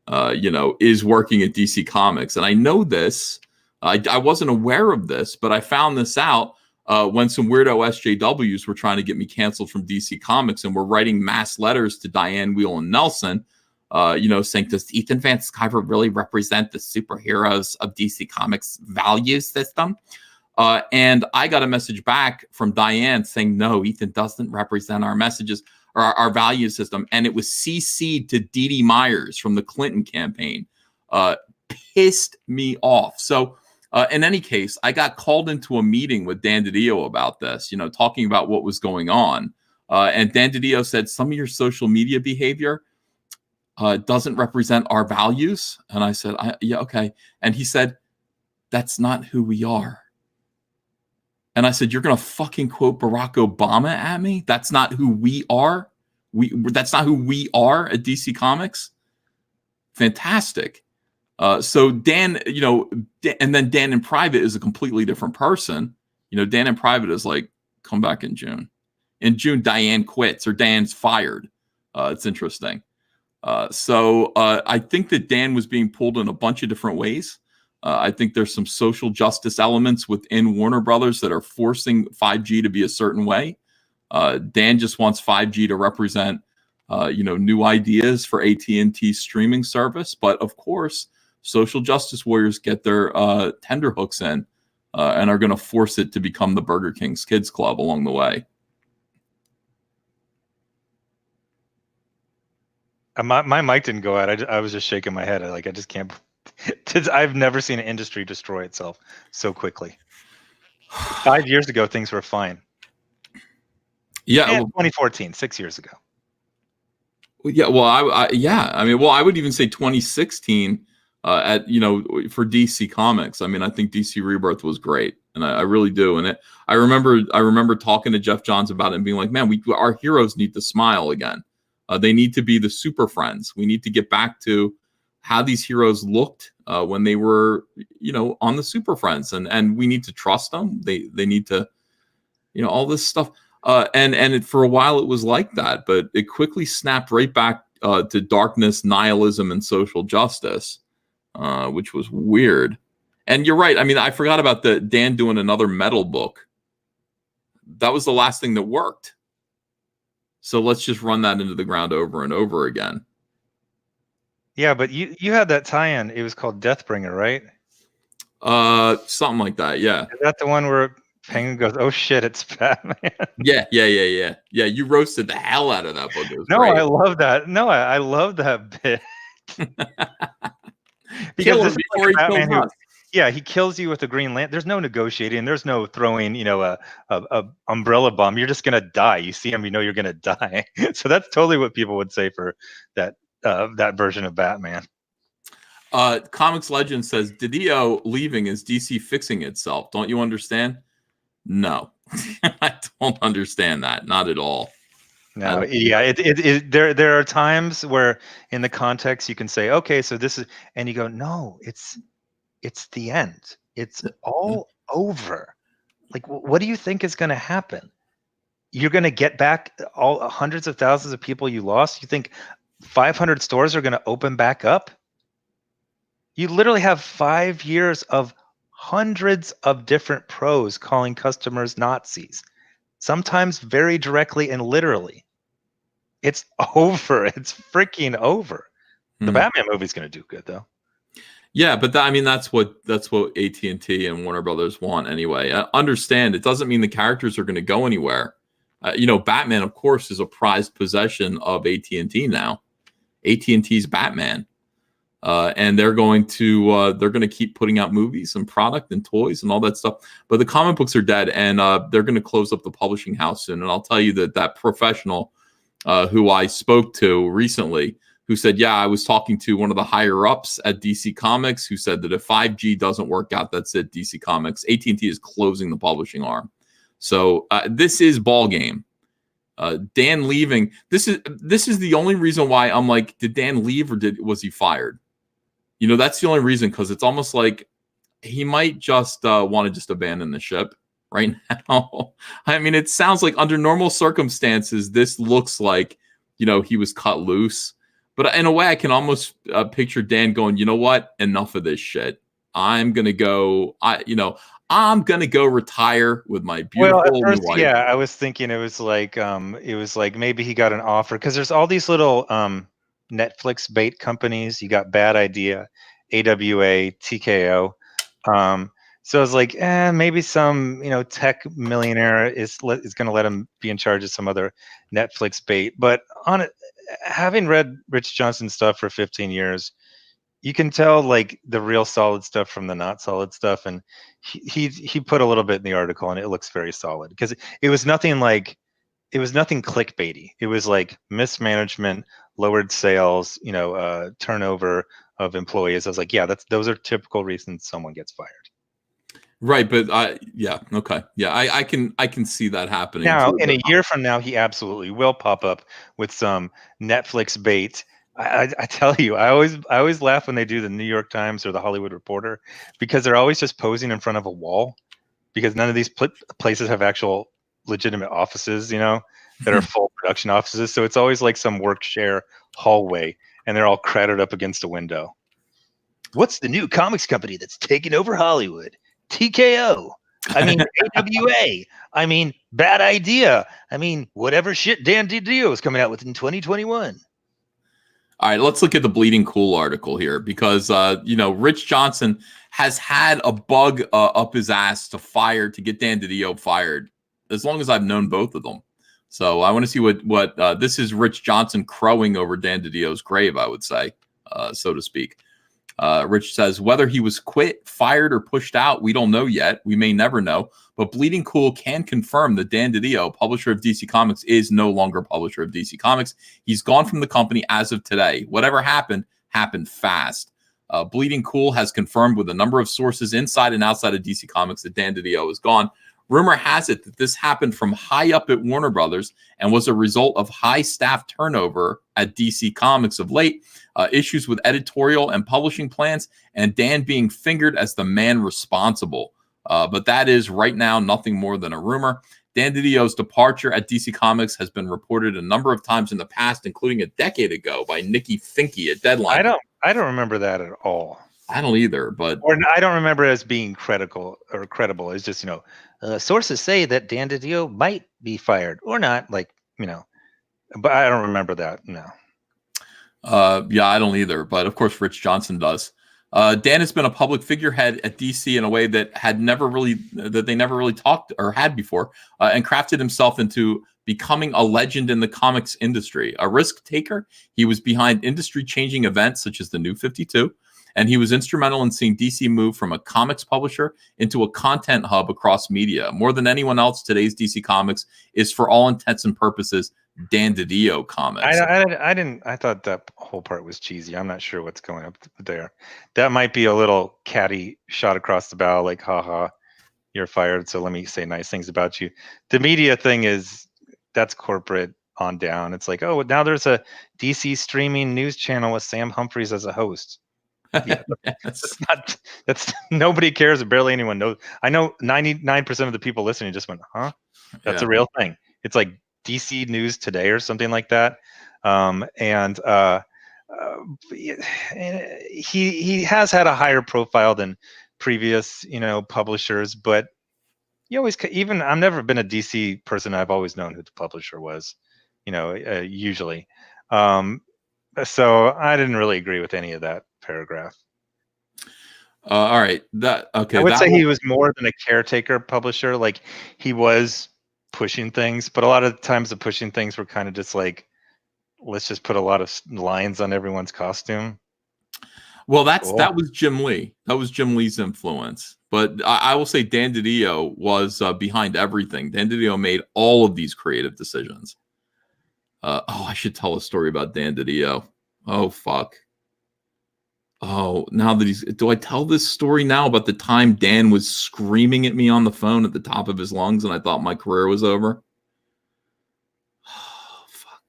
is working at DC Comics. And I know this. I wasn't aware of this, but I found this out when some weirdo SJWs were trying to get me canceled from DC Comics and were writing mass letters to Diane Wheel and Nelson, saying, does Ethan Van Sciver really represent the superheroes of DC Comics value system? And I got a message back from Diane saying, no, Ethan doesn't represent our messages or our value system. And it was CC'd to Didi Myers from the Clinton campaign. pissed me off. So in any case, I got called into a meeting with Dan Didio about this, talking about what was going on. And Dan Didio said, some of your social media behavior doesn't represent our values. And I said, yeah, okay. And he said, that's not who we are. And I said, you're going to fucking quote Barack Obama at me? That's not who we are. That's not who we are at DC Comics. Fantastic. So Dan, and then Dan in private is a completely different person. Dan in private is like, come back in June. In June, Diane quits or Dan's fired. It's interesting. So I think that Dan was being pulled in a bunch of different ways. I think there's some social justice elements within Warner Brothers that are forcing 5G to be a certain way. Dan just wants 5G to represent, new ideas for AT&T streaming service. But of course, social justice warriors get their tenderhooks in and are going to force it to become the Burger King's Kids Club along the way. My mic didn't go out. I was just shaking my head. I just can't. I've never seen an industry destroy itself so quickly. 5 years ago, things were fine. Yeah, and 2014, 6 years ago. Yeah, well, I would even say 2016 for DC Comics. I mean, I think DC Rebirth was great, and I really do. And I remember talking to Jeff Johns about it and being like, man, our heroes need to smile again. They need to be the super friends. We need to get back to how these heroes looked when they were, on the Super Friends, and we need to trust them. They need to, all this stuff. For a while it was like that, but it quickly snapped right back to darkness, nihilism, and social justice, which was weird. And you're right. I mean, I forgot about Dan doing another metal book. That was the last thing that worked. So let's just run that into the ground over and over again. Yeah, but you had that tie-in. It was called Deathbringer, right? Something like that. Yeah. Is that the one where Penguin goes, "Oh shit, it's Batman"? Yeah. You roasted the hell out of that book. It was great. I love that. No, I love that bit. Kill him before he kills us. Yeah, he kills you with a green lantern. There's no negotiating. There's no throwing, a umbrella bomb. You're just gonna die. You see him, you're gonna die. So that's totally what people would say for that version of Batman. Comics Legend says Didio leaving is DC fixing itself. Don't you understand? No, I don't understand that. Not at all. No, yeah, there are times where in the context you can say, okay, so this is, and you go, no, it's the end. It's all over. Like, what do you think is going to happen? You're going to get back all hundreds of thousands of people you lost? You think 500 stores are going to open back up? You literally have 5 years of hundreds of different pros calling customers Nazis, sometimes very directly and literally. It's over. It's freaking over. The Batman movie's going to do good, though. Yeah, but that's what AT&T and Warner Brothers want anyway. Understand, it doesn't mean the characters are going to go anywhere. Batman, of course, is a prized possession of AT&T now. AT&T's Batman, and they're going to keep putting out movies and product and toys and all that stuff. But the comic books are dead, and they're going to close up the publishing house soon. And I'll tell you that professional who I spoke to recently, who said, yeah, I was talking to one of the higher ups at DC Comics, who said that if 5G doesn't work out, that's it. DC Comics, AT&T is closing the publishing arm. So this is ball game. Dan leaving. This is the only reason why I'm like, did Dan leave or was he fired? That's the only reason, because it's almost like he might just want to just abandon the ship right now. I mean, it sounds like under normal circumstances, this looks like, he was cut loose. But in a way, I can almost picture Dan going, you know what? Enough of this shit. I'm gonna go. I'm gonna go retire with my beautiful at first, wife. Yeah, I was thinking it was like maybe he got an offer, because there's all these little Netflix bait companies. You got Bad Idea, AWA, TKO. So I was like, maybe some tech millionaire is going to let him be in charge of some other Netflix bait. But having read Rich Johnson's stuff for 15 years, you can tell like the real solid stuff from the not solid stuff, and he put a little bit in the article, and it looks very solid because it was nothing like it was nothing clickbaity. It was like mismanagement, lowered sales, turnover of employees. I was like, yeah, those are typical reasons someone gets fired. Right, but okay, yeah, I can see that happening Now, too. in But a year from now, he absolutely will pop up with some Netflix bait. I tell you, I always laugh when they do the New York Times or the Hollywood Reporter because they're always just posing in front of a wall because none of these places have actual legitimate offices, that are full production offices. So it's always like some work share hallway, and they're all crowded up against a window. What's the new comics company that's taking over Hollywood? TKO. I mean, AWA. I mean, bad idea. I mean, whatever shit Dan Didio is coming out with in 2021. all right, let's look at the Bleeding Cool article here because Rich Johnson has had a bug up his ass to get Dan Didio fired as long as I've known both of them. So I want to see what this is. Rich Johnson crowing over Dan Didio's grave, I would say, so to speak. Rich says, whether he was quit, fired, or pushed out, we don't know yet. We may never know. But Bleeding Cool can confirm that Dan Didio, publisher of DC Comics, is no longer publisher of DC Comics. He's gone from the company as of today. Whatever happened fast. Bleeding Cool has confirmed with a number of sources inside and outside of DC Comics that Dan Didio is gone. Rumor has it that this happened from high up at Warner Brothers and was a result of high staff turnover at DC Comics of late, issues with editorial and publishing plans, and Dan being fingered as the man responsible. But that is right now nothing more than a rumor. Dan Didio's departure at DC Comics has been reported a number of times in the past, including a decade ago by Nikki Finke at Deadline. I don't remember that at all. I don't either, or I don't remember it as being credible. It's just sources say that Dan Didio might be fired or not, but I don't remember that. No. Yeah, I don't either. But of course, Rich Johnson does. Dan has been a public figurehead at DC in a way that they never really talked or had before, and crafted himself into becoming a legend in the comics industry. A risk taker, he was behind industry-changing events such as the New 52, and he was instrumental in seeing DC move from a comics publisher into a content hub across media. More than anyone else, today's DC Comics is, for all intents and purposes, Dan Didio Comics. I thought that whole part was cheesy. I'm not sure what's going up there. That might be a little catty shot across the bow, like, haha, you're fired, so let me say nice things about you. The media thing that's corporate on down. It's like, oh, now there's a DC streaming news channel with Sam Humphries as a host. Yeah, that's nobody cares. Barely anyone knows. I know 99% of the people listening just went, huh? That's a real thing. It's like DC News Today or something like that. He has had a higher profile than previous, publishers, but you always, even I've never been a DC person. I've always known who the publisher was, usually. So I didn't really agree with any of that paragraph. All right. I would say he was more than a caretaker publisher. Like, he was pushing things, but a lot of times the pushing things were kind of just like, let's just put a lot of lines on everyone's costume. Well, that was Jim Lee. That was Jim Lee's influence. But I will say Dan Didio was behind everything. Dan Didio made all of these creative decisions. I should tell a story about Dan Didio. Oh, fuck. Oh, now that do I tell this story now about the time Dan was screaming at me on the phone at the top of his lungs and I thought my career was over? Oh, fuck.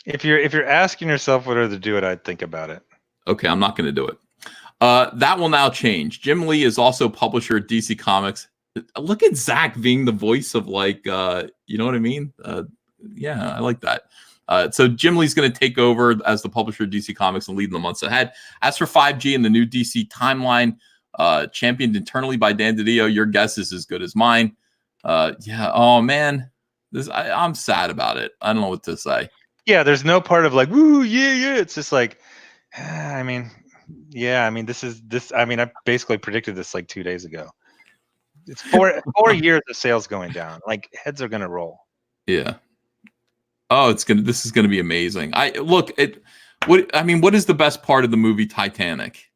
If you're asking yourself whether to do it, I'd think about it. Okay, I'm not going to do it. That will now change. Jim Lee is also publisher at DC Comics. Look at Zach being the voice of, like, you know what I mean? Yeah, I like that. So Jim Lee's going to take over as the publisher of DC Comics and lead in the months ahead. As for 5G and the new DC timeline, championed internally by Dan Didio, your guess is as good as mine. Yeah. Oh man, I'm sad about it. I don't know what to say. Yeah, there's no part of like, woo, yeah. It's just like, I mean, this. I mean, I basically predicted this like 2 days ago. It's 4 years of sales going down. Like, heads are going to roll. Yeah. Oh, this is gonna be amazing. what is the best part of the movie Titanic?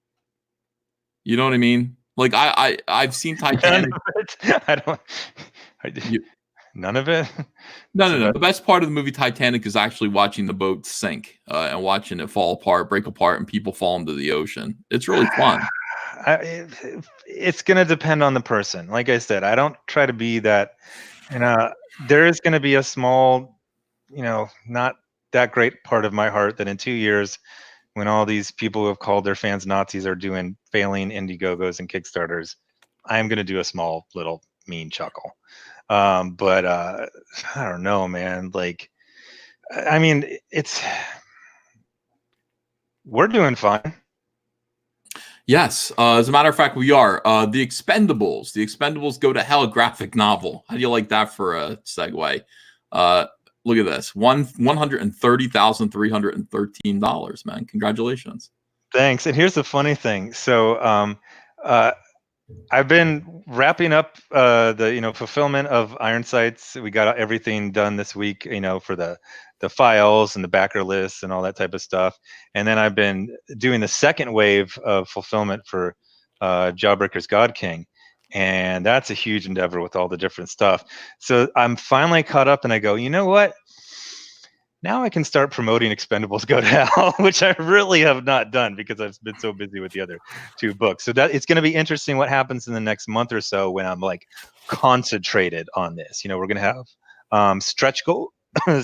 You know what I mean? Like I've seen Titanic. None of it. I don't. You, None of it. no. The best part of the movie Titanic is actually watching the boat sink and watching it fall apart, break apart, and people fall into the ocean. It's really fun. It's going to depend on the person. Like I said, I don't try to be that. And there is going to be a small, not that great part of my heart that in 2 years, when all these people who have called their fans Nazis are doing failing Indiegogos and Kickstarters, I'm going to do a small little mean chuckle. But I don't know, man. Like, I mean, we're doing fine. Yes, as a matter of fact, we are. The Expendables. The Expendables Go to Hell graphic novel. How do you like that for a segue? Look at this. $130,313, man. Congratulations. Thanks. And here's the funny thing. So I've been wrapping up the fulfillment of Iron Sights. We got everything done this week, for the files and the backer lists and all that type of stuff. And then I've been doing the second wave of fulfillment for Jawbreaker's God King. And that's a huge endeavor with all the different stuff. So I'm finally caught up and I go, you know what? Now I can start promoting Expendables Go to Hell, which I really have not done because I've been so busy with the other two books. So that it's going to be interesting what happens in the next month or so when I'm like concentrated on this. We're going to have stretch goals. We're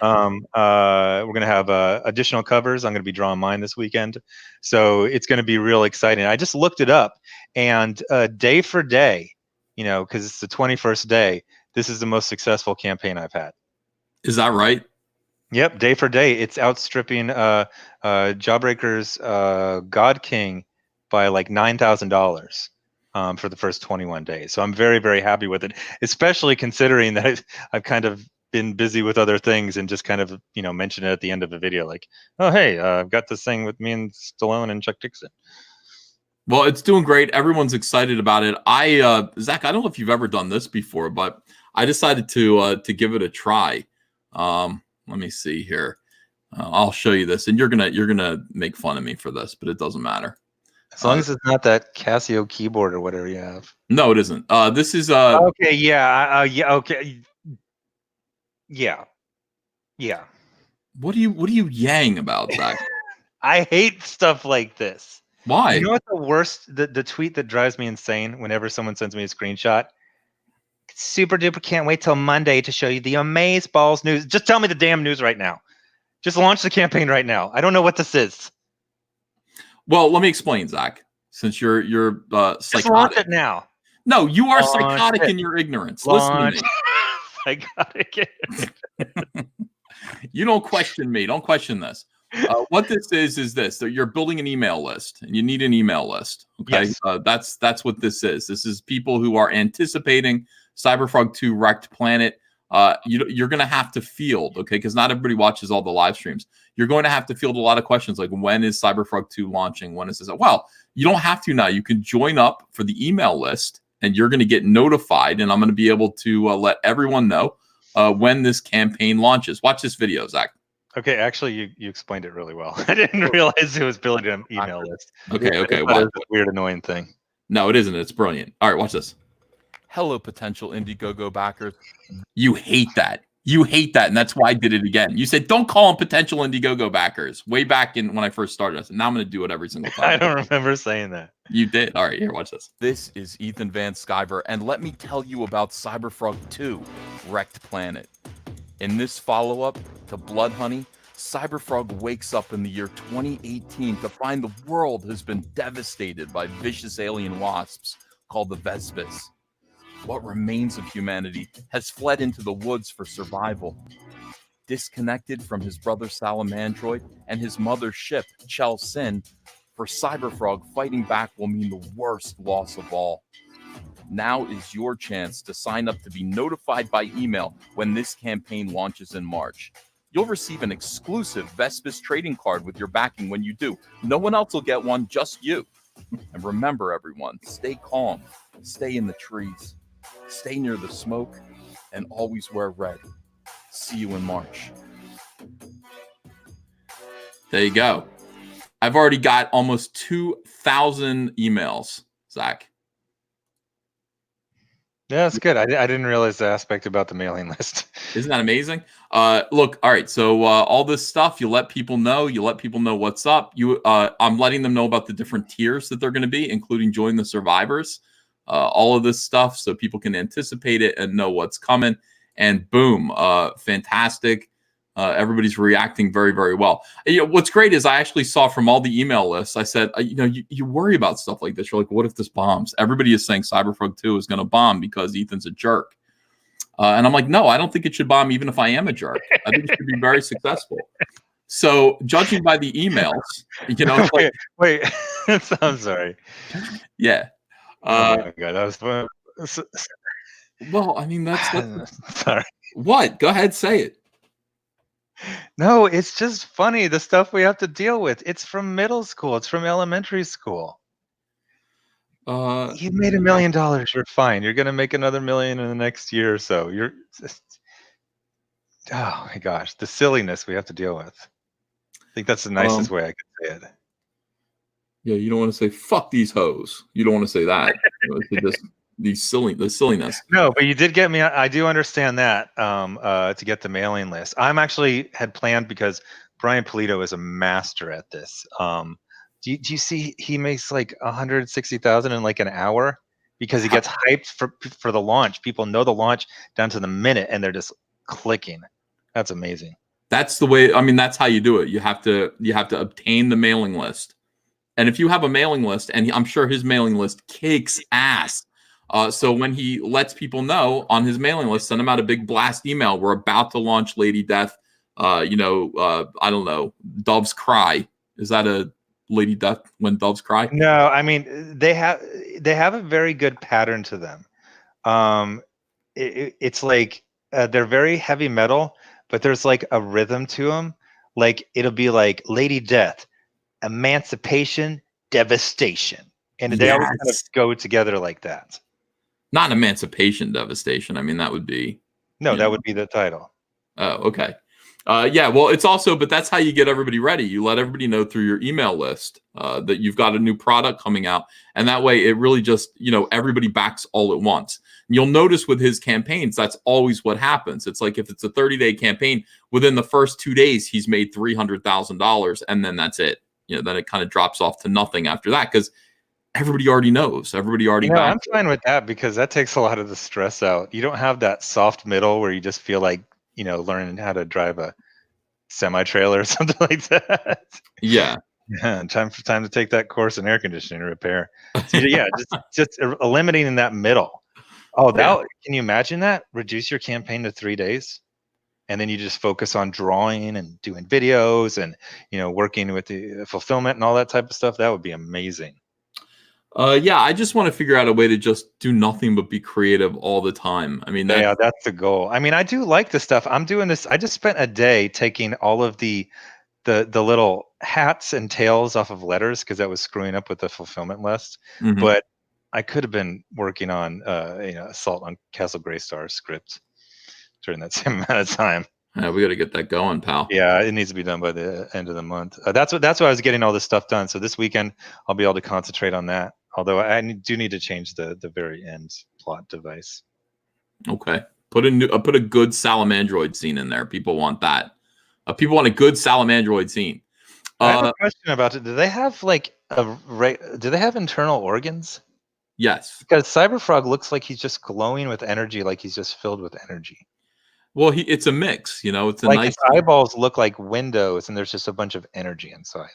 going to have additional covers. I'm going to be drawing mine this weekend. So it's going to be real exciting. I just looked it up, and day for day, because it's the 21st day, this is the most successful campaign I've had. Is that right? Yep, day for day, it's outstripping Jawbreaker's God King by like $9,000 for the first 21 days. So I'm very, very happy with it, especially considering that I've kind of been busy with other things and just kind of mention it at the end of a video, like, oh hey, I've got this thing with me and Stallone and Chuck Dixon. Well, it's doing great. Everyone's excited about it. Zach, I don't know if you've ever done this before, but I decided to give it a try. Let me see here. I'll show you this, and you're gonna make fun of me for this, but it doesn't matter. As long as it's not that Casio keyboard or whatever you have. No, it isn't. This is okay. Yeah. Yeah. Okay. Yeah. Yeah. What are you yang about, Zach? I hate stuff like this. Why? You know what the worst? The tweet that drives me insane whenever someone sends me a screenshot. Super duper can't wait till Monday to show you the Amazeballs news. Just tell me the damn news right now. Just launch the campaign right now. I don't know what this is. Well, let me explain, Zach. Since you're psychotic. Just launch it now. No, you are psychotic in your ignorance. Launch. Listen to me. Psychotic. You don't question me. Don't question this. What this is this. You're building an email list, and you need an email list. Okay, yes. That's what this is. This is people who are anticipating Cyberfrog 2 Wrecked Planet. You're going to have to field, okay, because not everybody watches all the live streams. You're going to have to field a lot of questions like, when is Cyberfrog 2 launching? When is this? Well, you don't have to now. You can join up for the email list, and you're going to get notified, and I'm going to be able to let everyone know when this campaign launches. Watch this video, Zach. Okay, actually, you explained it really well. I didn't realize it was building an email list. Okay. Well, it's a weird, annoying thing. No, it isn't. It's brilliant. All right, watch this. Hello, potential Indiegogo backers. You hate that. You hate that, and that's why I did it again. You said, don't call them potential Indiegogo backers. Way back when I first started, I said, now I'm going to do it every single time. I don't remember saying that. You did. All right, here, watch this. This is Ethan Van Sciver, and let me tell you about Cyberfrog 2, Wrecked Planet. In this follow-up to Blood Honey, Cyberfrog wakes up in the year 2018 to find the world has been devastated by vicious alien wasps called the Vespis. What remains of humanity has fled into the woods for survival. Disconnected from his brother Salamandroid and his mother's ship, Chel Sin, for Cyberfrog, fighting back will mean the worst loss of all. Now is your chance to sign up to be notified by email when this campaign launches in March. You'll receive an exclusive Vespis trading card with your backing when you do. No one else will get one, just you. And remember, everyone, stay calm, stay in the trees, stay near the smoke, and always wear red. See you in March. There you go. I've already got almost 2,000 emails, Zach. Yeah, that's good. I didn't realize the aspect about the mailing list. Isn't that amazing? Look, all right. So all this stuff, you let people know. You let people know what's up. I'm letting them know about the different tiers that they're going to be, including join the survivors. All of this stuff, so people can anticipate it and know what's coming. And boom, fantastic. Everybody's reacting very, very well. What's great is I actually saw from all the email lists, I said, you worry about stuff like this. You're like, what if this bombs? Everybody is saying Cyberfrog 2 is going to bomb because Ethan's a jerk. And I'm like, no, I don't think it should bomb even if I am a jerk. I think it should be very successful. So judging by the emails, wait, I'm sorry. Yeah. Oh my God, that was fun. Well, I mean, that's sorry. What? Go ahead, say it. No, it's just funny, the stuff we have to deal with. It's from middle school. It's from elementary school. You made $1 million. You're fine. You're going to make another $1 million in the next year or so. You're just, oh my gosh, the silliness we have to deal with. I think that's the nicest way I could say it. Yeah, you don't want to say "fuck these hoes." You don't want to say that. The silliness. No, but you did get me. I do understand that. To get the mailing list, I'm actually had planned because Brian Polito is a master at this. Do you see he makes like 160,000 in like an hour because he gets hyped for the launch. People know the launch down to the minute, and they're just clicking. That's amazing. That's the way. I mean, that's how you do it. You have to obtain the mailing list, and if you have a mailing list, and I'm sure his mailing list kicks ass. So when he lets people know on his mailing list, send them out a big blast email. We're about to launch Lady Death. I don't know. Doves Cry. Is that a Lady Death when doves cry? No, I mean they have a very good pattern to them. It's like they're very heavy metal, but there's like a rhythm to them. Like it'll be like Lady Death, Emancipation, Devastation, and they always kind of go together like that. Not Emancipation, Devastation. I mean, that would be that would be the title. Oh, okay. Yeah, well, it's also, but that's how you get everybody ready. You let everybody know through your email list that you've got a new product coming out. And that way it really just, everybody backs all at once. And you'll notice with his campaigns, that's always what happens. It's like if it's a 30-day campaign, within the first 2 days, he's made $300,000. And then that's it. Then it kind of drops off to nothing after that because everybody already knows. Everybody already knows. I'm fine with that because that takes a lot of the stress out. You don't have that soft middle where you just feel like, learning how to drive a semi-trailer or something like that. Yeah. Time to take that course in air conditioning repair. So, just eliminating that middle. Oh, can you imagine that? Reduce your campaign to 3 days, and then you just focus on drawing and doing videos and working with the fulfillment and all that type of stuff. That would be amazing. I just want to figure out a way to just do nothing but be creative all the time. I mean, that's the goal. I mean, I do like the stuff. I'm doing this. I just spent a day taking all of the little hats and tails off of letters because that was screwing up with the fulfillment list. Mm-hmm. But I could have been working on Assault on Castle Greystar script during that same amount of time. Yeah, we got to get that going, pal. Yeah, it needs to be done by the end of the month. That's why I was getting all this stuff done. So this weekend I'll be able to concentrate on that. Although I do need to change the very end plot device. Okay, put a good Salamandroid scene in there. People want that. People want a good Salamandroid scene. I have a question about it. Do they have do they have internal organs? Yes. Because Cyberfrog looks like he's just glowing with energy, like he's just filled with energy. Well, it's a mix, It's a like nice. His eyeballs look like windows, and there's just a bunch of energy inside.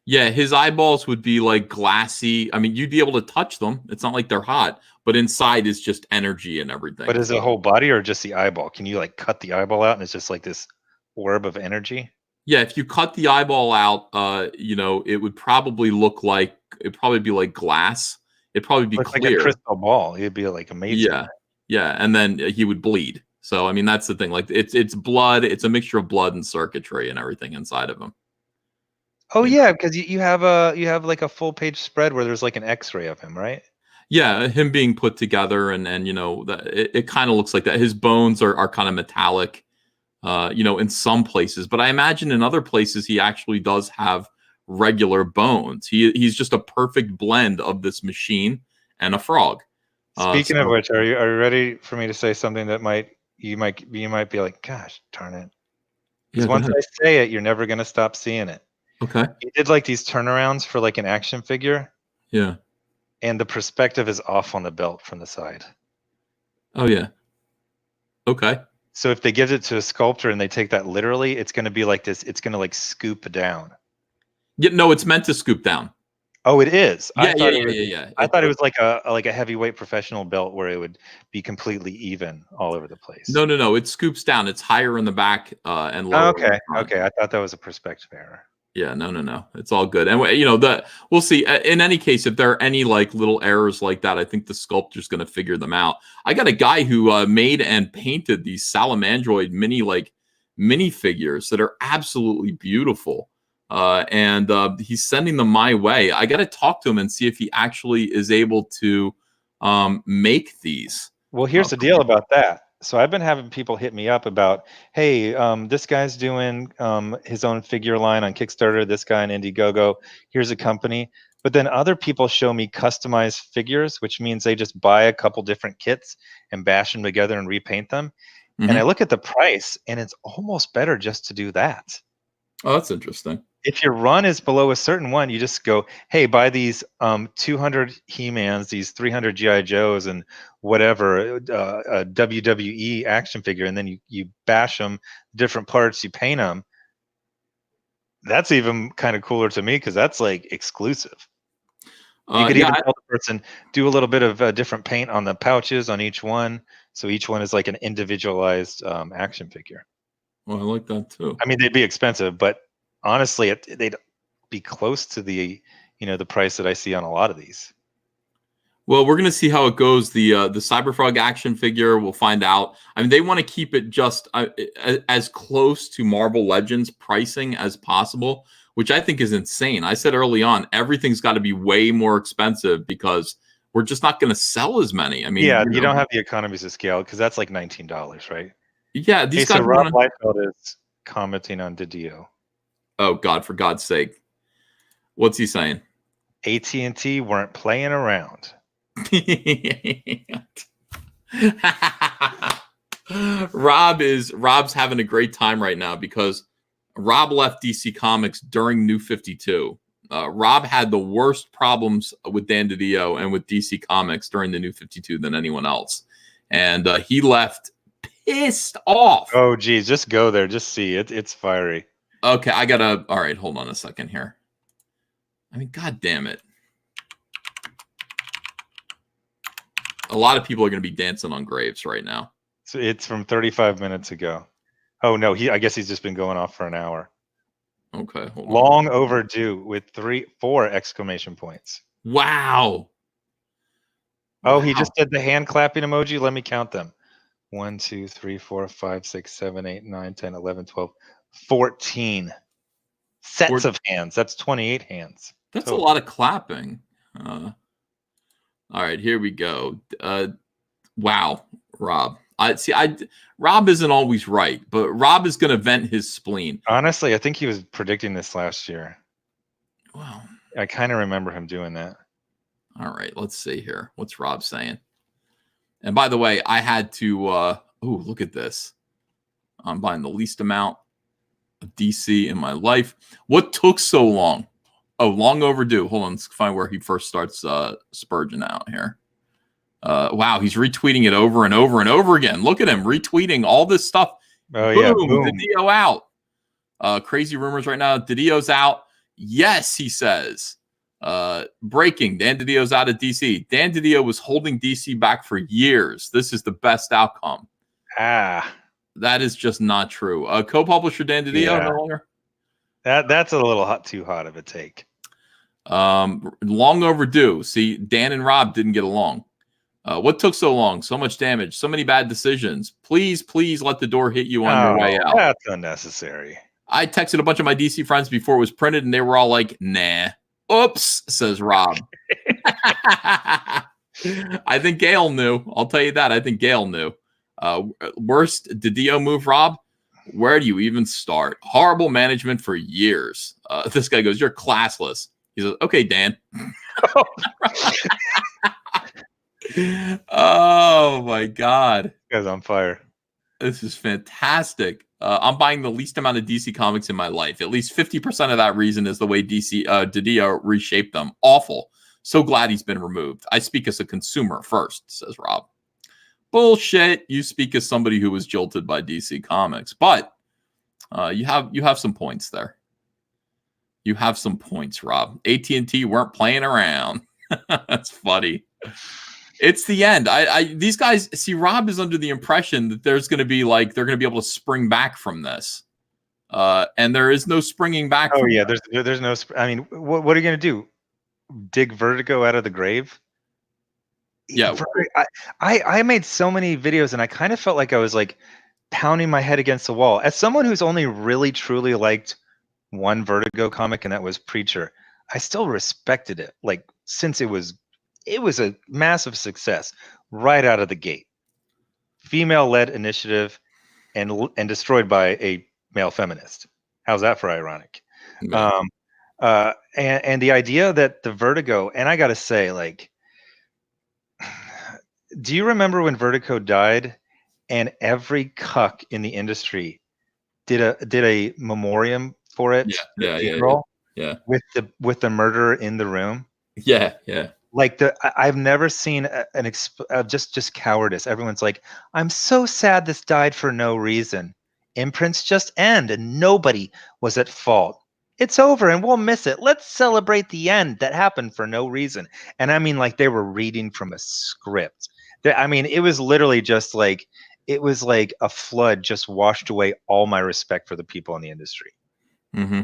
Yeah, his eyeballs would be like glassy. I mean, you'd be able to touch them. It's not like they're hot, but inside is just energy and everything. But is it a whole body or just the eyeball? Can you cut the eyeball out and it's just like this orb of energy? Yeah, if you cut the eyeball out, it would probably it'd probably be like glass. It'd probably be clear. Like a crystal ball. It'd be like amazing. Yeah, and then he would bleed. So I mean, that's the thing. Like it's blood. It's a mixture of blood and circuitry and everything inside of him. Oh yeah, because you have like a full page spread where there's like an X-ray of him, right? Yeah, him being put together, and it kind of looks like that. His bones are kind of metallic. in some places. But I imagine in other places he actually does have regular bones. He's just a perfect blend of this machine and a frog. Speaking of which, are you ready for me to say something that you might be like, gosh, darn it. Because once I say it, you're never going to stop seeing it. Okay. He did like these turnarounds for like an action figure. Yeah. And the perspective is off on the belt from the side. Oh, yeah. Okay. So if they give it to a sculptor and they take that literally, it's going to be like this. It's going to like scoop down. Yeah, no, it's meant to scoop down. Oh, it is. Yeah, I thought it was like a heavyweight professional belt where it would be completely even all over the place. No. It scoops down. It's higher in the back and lower. Okay. I thought that was a perspective error. Yeah, no. It's all good. And we'll see. In any case, if there are any like little errors like that, I think the sculptor's going to figure them out. I got a guy who made and painted these Salamandroid mini figures that are absolutely beautiful. And he's sending them my way. I got to talk to him and see if he actually is able to make these. Well, here's the deal about that. So I've been having people hit me up about, hey, this guy's doing his own figure line on Kickstarter, this guy on Indiegogo, here's a company. But then other people show me customized figures, which means they just buy a couple different kits and bash them together and repaint them. Mm-hmm. And I look at the price and it's almost better just to do that. Oh, that's interesting. If your run is below a certain one, you just go, hey, buy these 200 He-Mans, these 300 G.I. Joes, and whatever, a WWE action figure, and then you bash them, different parts, you paint them. That's even kind of cooler to me because that's like exclusive. You could even tell the person, do a little bit of different paint on the pouches on each one, so each one is like an individualized action figure. Well, I like that too. I mean, they'd be expensive, but honestly, they'd be close to the price that I see on a lot of these. Well, we're going to see how it goes. The Cyberfrog action figure, we'll find out. I mean, they want to keep it just as close to Marvel Legends pricing as possible, which I think is insane. I said early on, everything's got to be way more expensive because we're just not going to sell as many. I mean, yeah, you don't have the economies of scale because that's like $19, right? Yeah, these guys. So Rob Liefeld is commenting on Didio. Oh God, for God's sake. What's he saying? AT&T weren't playing around. Rob's having a great time right now because Rob left DC Comics during New 52. Rob had the worst problems with Dan Didio and with DC Comics during the New 52 than anyone else. And he left pissed off. Oh, geez, just go there. Just see it. It's fiery. Okay, all right, hold on a second here. I mean, God damn it. A lot of people are going to be dancing on graves right now. So it's from 35 minutes ago. Oh, no, I guess he's just been going off for an hour. Okay, hold on. Long overdue with 4 exclamation points. Wow. Oh, he just did the hand clapping emoji. Let me count them. 1, 2, 3, 4, 5, 6, 7, 8, 9, 10, 11, 12, 14 sets of hands. That's 28 hands. That's a lot of clapping. All right, here we go. Wow, Rob. Rob isn't always right, but Rob is going to vent his spleen. Honestly, I think he was predicting this last year. Wow. I kind of remember him doing that. All right, let's see here. What's Rob saying? And by the way, I had to, look at this. I'm buying the least amount of DC in my life. What took so long? Oh, long overdue. Hold on, let's find where he first starts spurging out here. Wow, he's retweeting it over and over and over again. Look at him retweeting all this stuff. Oh, boom, yeah, boom. Didio out. Crazy rumors right now. Didio's out. Yes, he says. Breaking. Dan Didio's out of DC. Dan Didio was holding DC back for years. This is the best outcome. That is just not true. Co-publisher Dan Didio no longer. That's a little too hot of a take. Long overdue. See, Dan and Rob didn't get along. What took so long? So much damage. So many bad decisions. Please let the door hit you on your way out. That's unnecessary. I texted a bunch of my DC friends before it was printed, and they were all like, nah. Oops, says Rob. I think Gail knew. I'll tell you that. I think Gail knew. Worst Didio move, Rob? Where do you even start? Horrible management for years. This guy goes, "You're classless." He says, "Okay, Dan." Oh my God. This guy's on fire. This is fantastic. I'm buying the least amount of DC comics in my life. At least 50% of that reason is the way Didio reshaped them. Awful. So glad he's been removed. I speak as a consumer first, says Rob. Bullshit. You speak as somebody who was jilted by DC Comics. But you have some points there. You have some points, Rob. AT&T weren't playing around. That's funny. It's the end. These guys, see, Rob is under the impression that there's going to be like, they're going to be able to spring back from this. And there is no springing back. Oh yeah, there's no, I mean, what are you going to do? Dig Vertigo out of the grave? Yeah. I made so many videos and I kind of felt like I was like pounding my head against the wall. As someone who's only really truly liked one Vertigo comic, and that was Preacher, I still respected it. Like, since it was a massive success right out of the gate. Female-led initiative and destroyed by a male feminist. How's that for ironic? Yeah. And the idea that the Vertigo, and I got to say, like, do you remember when Vertigo died and every cuck in the industry did a memoriam for it? Yeah. With the murderer in the room. Yeah. Like, I've never seen just cowardice. Everyone's like, I'm so sad this died for no reason. Imprints just end and nobody was at fault. It's over and we'll miss it. Let's celebrate the end that happened for no reason. And I mean, like, they were reading from a script. I mean, it was literally just like, it was like a flood just washed away all my respect for the people in the industry. Mm-hmm.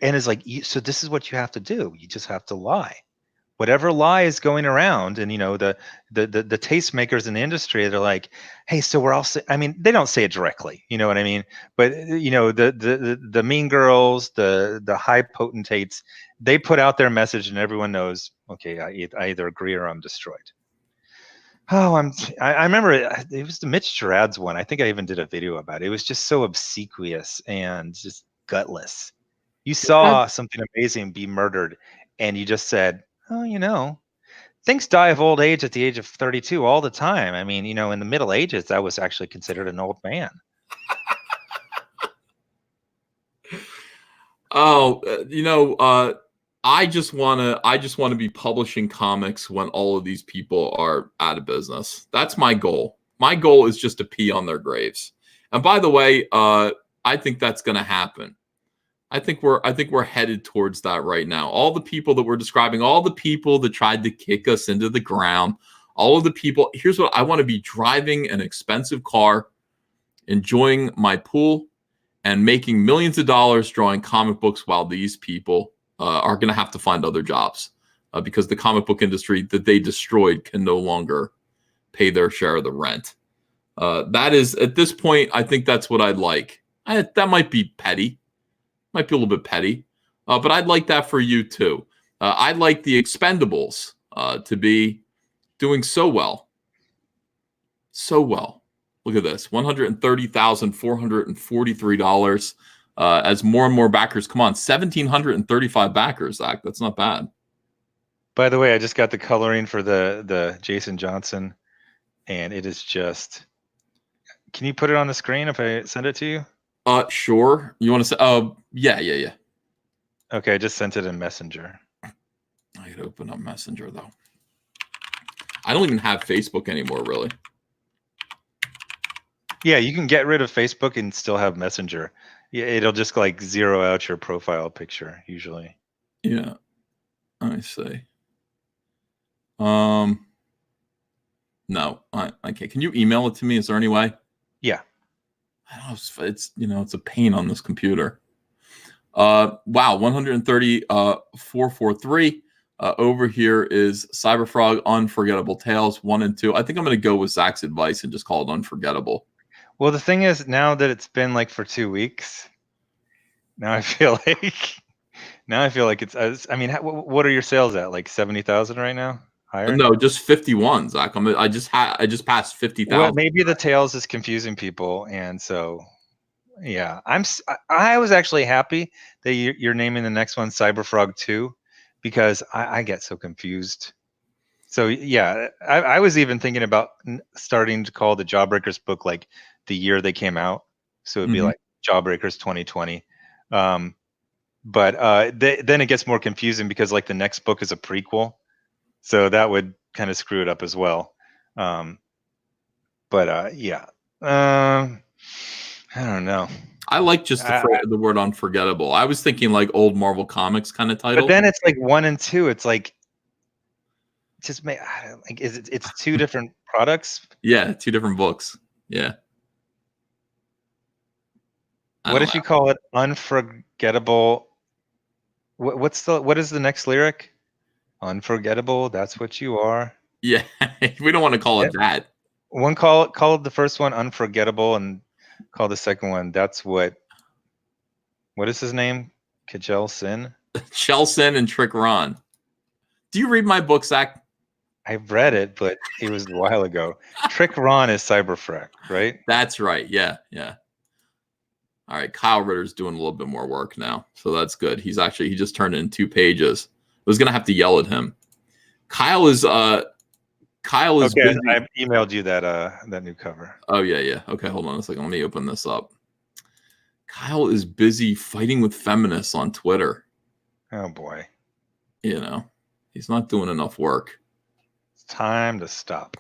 And it's like, so this is what you have to do. You just have to lie. Whatever lie is going around, and the tastemakers in the industry, they're like, hey, so we're all I mean, they don't say it directly, you know what I mean? But the mean girls, the high potentates, they put out their message and everyone knows, okay, I either agree or I'm destroyed. Oh, I remember it was the Mitch Gerads one. I think I even did a video about it. It was just so obsequious and just gutless. You saw something amazing be murdered and you just said, oh, things die of old age at the age of 32 all the time. I mean, in the Middle Ages, I was actually considered an old man. I just want to be publishing comics when all of these people are out of business. That's my goal. My goal is just to pee on their graves. And by the way, I think that's going to happen. I think we're headed towards that right now. All the people that we're describing, all the people that tried to kick us into the ground, all of the people. Here's what I want to be: driving an expensive car, enjoying my pool, and making millions of dollars drawing comic books while these people are going to have to find other jobs because the comic book industry that they destroyed can no longer pay their share of the rent. That is, at this point, I think that's what I'd like. That might be petty. Might be a little bit petty, but I'd like that for you too. I'd like the Expendables to be doing so well. So well. Look at this, $130,443 as more and more backers come on. 1,735 backers, Zach. That's not bad. By the way, I just got the coloring for the Jason Johnson, and it is just. Can you put it on the screen if I send it to you? Sure. You want to say? Yeah. Okay, I just sent it in Messenger. I gotta open up Messenger though. I don't even have Facebook anymore, really. Yeah, you can get rid of Facebook and still have Messenger. Yeah, it'll just like zero out your profile picture usually. Yeah, I see. No, I can't. Can you email it to me? Is there any way? Yeah. I don't know. It's a pain on this computer. Wow, 130,443. Over here is Cyberfrog Unforgettable Tales 1 and 2. I think I'm going to go with Zach's advice and just call it Unforgettable. Well, the thing is, now that it's been like for 2 weeks, now I feel like it's. I mean, what are your sales at? Like 70,000 right now? Higher? No, just 51, Zach. I just passed 50,000. Well, maybe the Tales is confusing people, and so Yeah, I was actually happy that you're naming the next one Cyberfrog 2 because I get so confused. So yeah, I was even thinking about starting to call the Jawbreakers book like the year they came out. So it'd be Mhm. like Jawbreakers 2020. But then it gets more confusing because like the next book is a prequel. So that would kind of screw it up as well. Um, but yeah. I don't know. I like just the word unforgettable. I was thinking like old Marvel Comics kind of But title. then it's like 1 and 2. It's like just make like it's two different products. Yeah, two different books. Yeah. I What don't if know. you call it unforgettable? What is the next lyric? Unforgettable. That's what you are. Yeah, we don't want to call Yeah. it that. One call the first one unforgettable and call the second one. That's what is his name? Kajel Sin. Chelson and Trick Ron. Do you read my book, Zach? I've read it, but it was a while ago. Trick Ron is Cyberfrag, right? That's right. Yeah, yeah. All right, Kyle Ritter's doing a little bit more work now, so that's good. He just turned it in 2 pages. I was gonna have to yell at him. Kyle is Okay, busy. I emailed you that new cover. Oh yeah. Okay, hold on a second. Let me open this up. Kyle is busy fighting with feminists on Twitter. Oh boy. You know, he's not doing enough work. It's time to stop.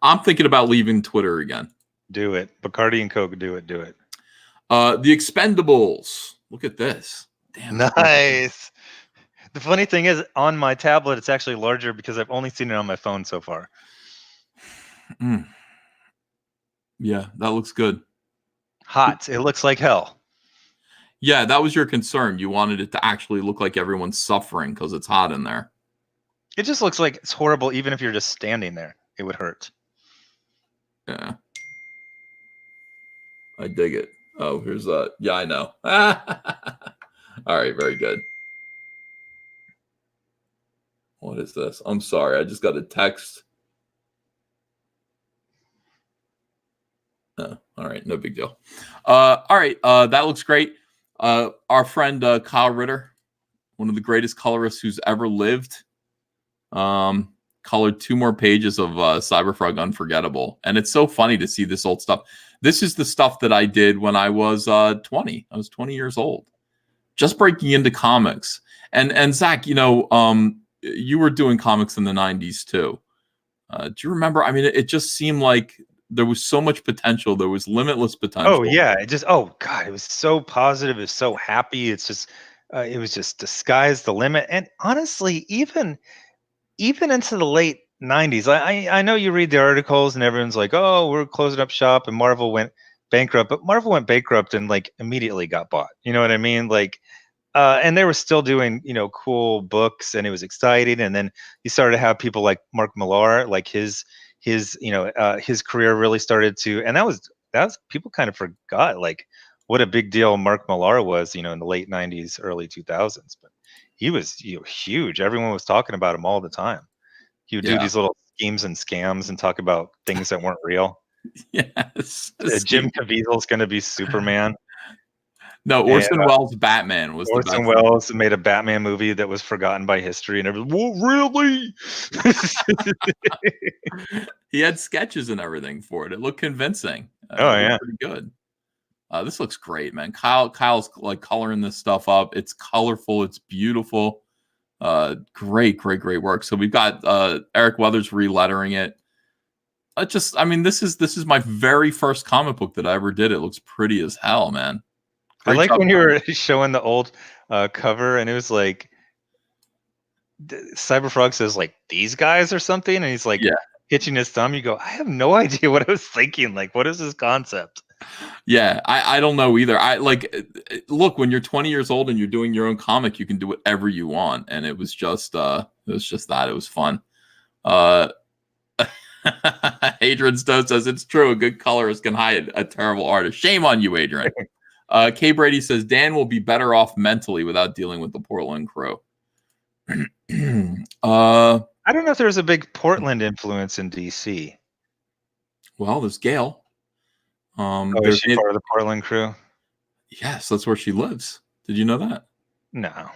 I'm thinking about leaving Twitter again. Do it. Bacardi and Coke, do it. The Expendables. Look at this. Damn. Nice. The funny thing is, on my tablet, it's actually larger because I've only seen it on my phone so far. Yeah, that looks good. Hot. It looks like hell. Yeah, that was your concern. You wanted it to actually look like everyone's suffering because it's hot in there. It just looks like it's horrible. Even if you're just standing there, it would hurt. Yeah. I dig it. Oh, here's yeah, I know. All right, very good. What is this? I'm sorry. I just got a text. Oh, all right, no big deal. All right, that looks great. Our friend Kyle Ritter, one of the greatest colorists who's ever lived, colored 2 more pages of Cyberfrog Unforgettable. And it's so funny to see this old stuff. This is the stuff that I did when I was 20. I was 20 years old, just breaking into comics. And Zach, you were doing comics in the 90s too. Do you remember? I mean, it just seemed like there was so much potential. There was limitless potential. Oh yeah, oh god, it was so positive. It was so happy. It's just, it was just the sky's the limit. And honestly, even into the late 90s, I know you read the articles and everyone's like, oh, we're closing up shop and Marvel went bankrupt, but Marvel went bankrupt and like immediately got bought. You know what I mean? Like, and they were still doing, cool books and it was exciting. And then you started to have people like Mark Millar, like his career really started to, and that was people kind of forgot like what a big deal Mark Millar was, in the late 90s, early 2000s. But he was, huge. Everyone was talking about him all the time. He would do these little schemes and scams and talk about things that weren't real. Yes. Jim Caviezel's going to be Superman. No, Orson Welles' Batman was Orson Welles made a Batman movie that was forgotten by history, and everyone, well, really? He had sketches and everything for it. It looked convincing. Oh yeah, pretty good. This looks great, man. Kyle's like coloring this stuff up. It's colorful. It's beautiful. Great work. So we've got Eric Weathers relettering it. This is my very first comic book that I ever did. It looks pretty as hell, man. I like when you were showing the old cover, and it was like Cyberfrog says like these guys or something, and he's like hitching his thumb. You go, I have no idea what I was thinking. Like, what is this concept? Yeah, I don't know either. I like look, when you're 20 years old and you're doing your own comic, you can do whatever you want, and it was just that. It was fun. Adrian Stowe says it's true. A good colorist can hide a terrible artist. Shame on you, Adrian. Kay Brady says Dan will be better off mentally without dealing with the Portland Crow. I don't know if there's a big Portland influence in DC. Well, there's Gail. Is she part of the Portland crew? Yes, that's where she lives. Did you know that? No.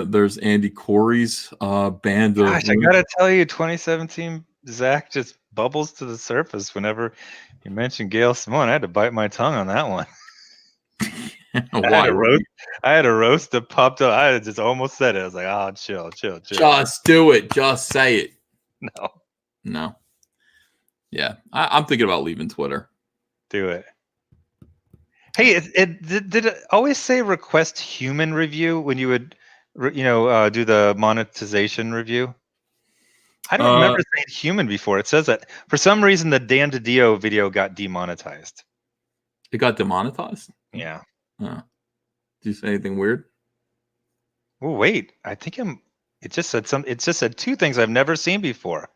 There's Andy Corey's band of. Gosh, I gotta tell you, 2017 Zach just bubbles to the surface whenever you mention Gail Simone. I had to bite my tongue on that one. Why? I had a roast that popped up. I just almost said it. I was like, oh, chill. Just do it. Just say it. No, Yeah, I'm thinking about leaving Twitter. do it. Hey, did it always say request human review when you would, do the monetization review? I don't remember saying human before. It says that for some reason the Dan Didio video got demonetized. It got demonetized? Yeah. Did you say anything weird? Oh wait, I think it just said two things I've never seen before.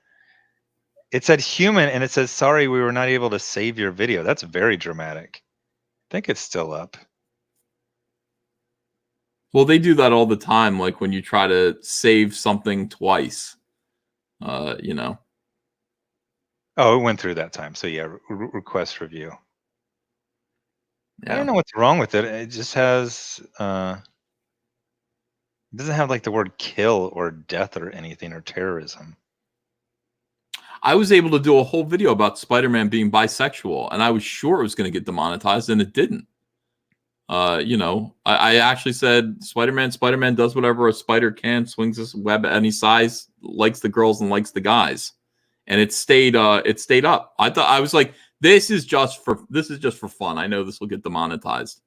It said human and it says sorry we were not able to save your video. That's very dramatic. I think it's still up. Well, they do that all the time, like when you try to save something twice. Oh, it went through that time. So yeah, request review. Yeah. I don't know what's wrong with it. It just has it doesn't have like the word kill or death or anything or terrorism. I was able to do a whole video about Spider-Man being bisexual, and I was sure it was going to get demonetized, and it didn't. I actually said Spider-Man does whatever a spider can, swings his web at any size, likes the girls and likes the guys, and it stayed up. I was like, this is just for fun. I know this will get demonetized.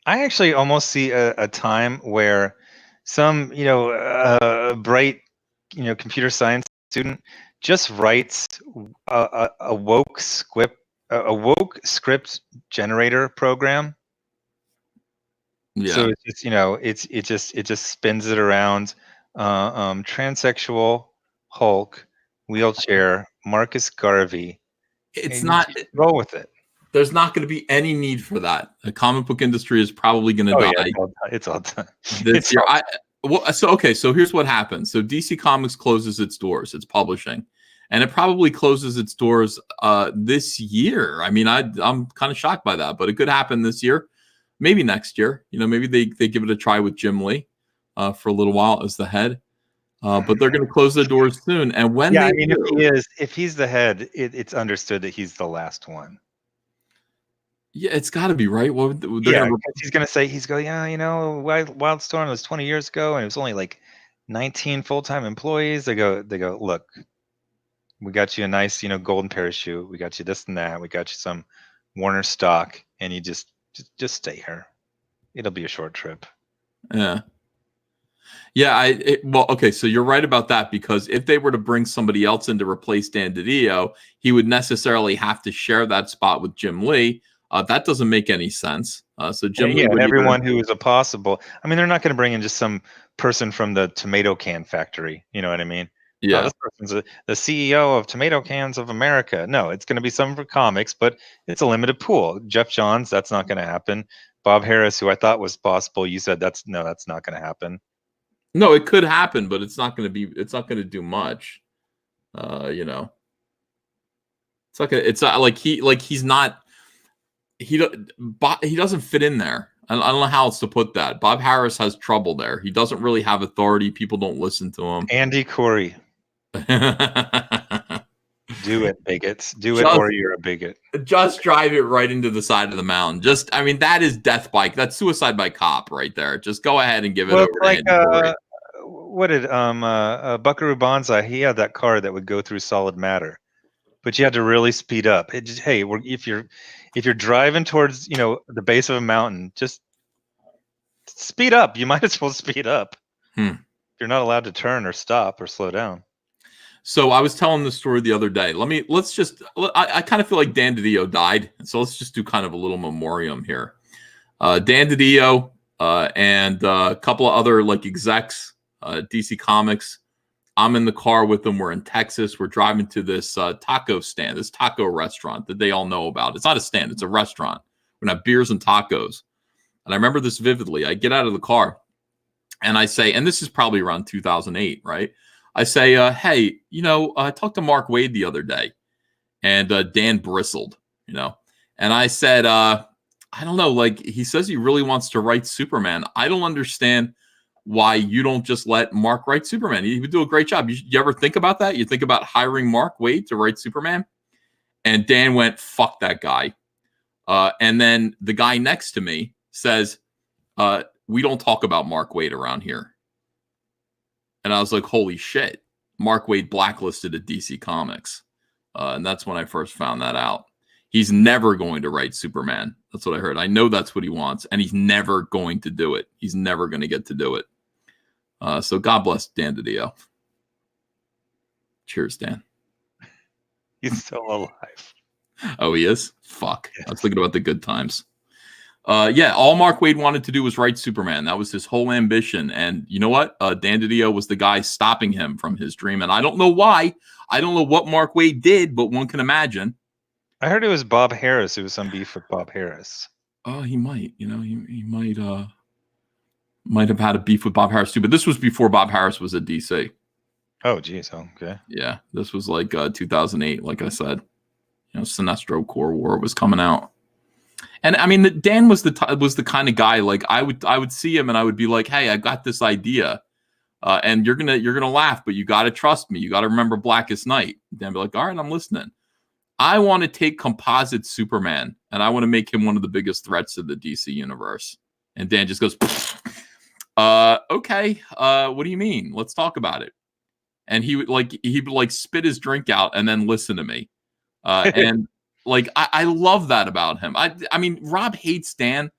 I actually almost see a time where some bright computer science student just writes a woke script generator program. Yeah. So it's just it just spins it around transsexual Hulk, wheelchair, Marcus Garvey. It's not roll with it. There's not going to be any need for that. The comic book industry is probably going to die. Yeah, it's all done. This year. So here's what happens. So DC Comics closes its doors. It's publishing, and it probably closes its doors this year. I mean, I'm kind of shocked by that, but it could happen this year, maybe next year. Maybe they give it a try with Jim Lee for a little while as the head. But they're going to close their doors soon. And when if he's the head, it's understood that he's the last one. Yeah, it's got to be right. Well, he's going to say Wildstorm was 20 years ago, and it was only like 19 full-time employees. They go, look, we got you a nice, golden parachute. We got you this and that. We got you some Warner stock, and you just stay here. It'll be a short trip. Yeah. Yeah, okay, so you're right about that, because if they were to bring somebody else in to replace Dan Didio, he would necessarily have to share that spot with Jim Lee. That doesn't make any sense. So Jim Lee and everyone who is a possible. I mean, they're not going to bring in just some person from the tomato can factory. You know what I mean? Yeah. This person's the CEO of Tomato Cans of America. No, it's going to be someone for comics, but it's a limited pool. Jeff Johns, that's not going to happen. Bob Harris, who I thought was possible, you said that's not going to happen. No, it could happen, but it's not going to do much. It's not like he's not. He doesn't fit in there. I don't know how else to put that. Bob Harris has trouble there. He doesn't really have authority. People don't listen to him. Andy Corey. Do it, bigots. Do it, or you're a bigot. Just drive it right into the side of the mountain. That is death by. That's suicide by cop right there. Just go ahead and give it over to Andy Corey. What did Buckaroo Banzai? He had that car that would go through solid matter, but you had to really speed up. If you're driving towards the base of a mountain, just speed up. You might as well speed up. You're not allowed to turn or stop or slow down. So I was telling this story the other day. I kind of feel like Dan Didio died, so let's just do kind of a little memoriam here. Dan Didio and a couple of other execs. DC Comics. I'm in the car with them. We're in Texas. We're driving to this taco stand, this taco restaurant that they all know about. It's not a stand, it's a restaurant. We're gonna have beers and tacos. And I remember this vividly. I get out of the car and I say, and this is probably around 2008, right? I say, hey, I talked to Mark Waid the other day, and Dan bristled, and I said, I don't know. Like, he says he really wants to write Superman. I don't understand why you don't just let Mark write Superman. He would do a great job. You ever think about that? You think about hiring Mark Waid to write Superman? And Dan went, fuck that guy. And then the guy next to me says, we don't talk about Mark Waid around here. And I was like, holy shit. Mark Waid blacklisted at DC Comics. And that's when I first found that out. He's never going to write Superman. That's what I heard. I know that's what he wants, and he's never going to do it. He's never going to get to do it. So God bless Dan Didio. Cheers, Dan. He's still alive. Oh, he is? Fuck. Yes. I was thinking about the good times. Yeah, all Mark Waid wanted to do was write Superman. That was his whole ambition. And you know what? Dan Didio was the guy stopping him from his dream. And I don't know why. I don't know what Mark Waid did, but one can imagine. I heard it was Bob Harris. It was some beef with Bob Harris. Oh, he might. You know, he might have had a beef with Bob Harris too. But this was before Bob Harris was at DC. Oh, geez. Oh, okay. Yeah, this was like 2008. Like I said, you know, Sinestro Corps War was coming out. And I mean, Dan was the kind of guy, like I would see him and I would be like, hey, I got this idea, and you're gonna laugh, but you got to trust me. You got to remember Blackest Night. Dan would be like, all right, I'm listening. I want to take composite Superman and I want to make him one of the biggest threats of the DC universe. And Dan just goes, okay, what do you mean? Let's talk about it. And he would spit his drink out and then listen to me, and. Like, I love that about him. I mean, Rob hates Dan.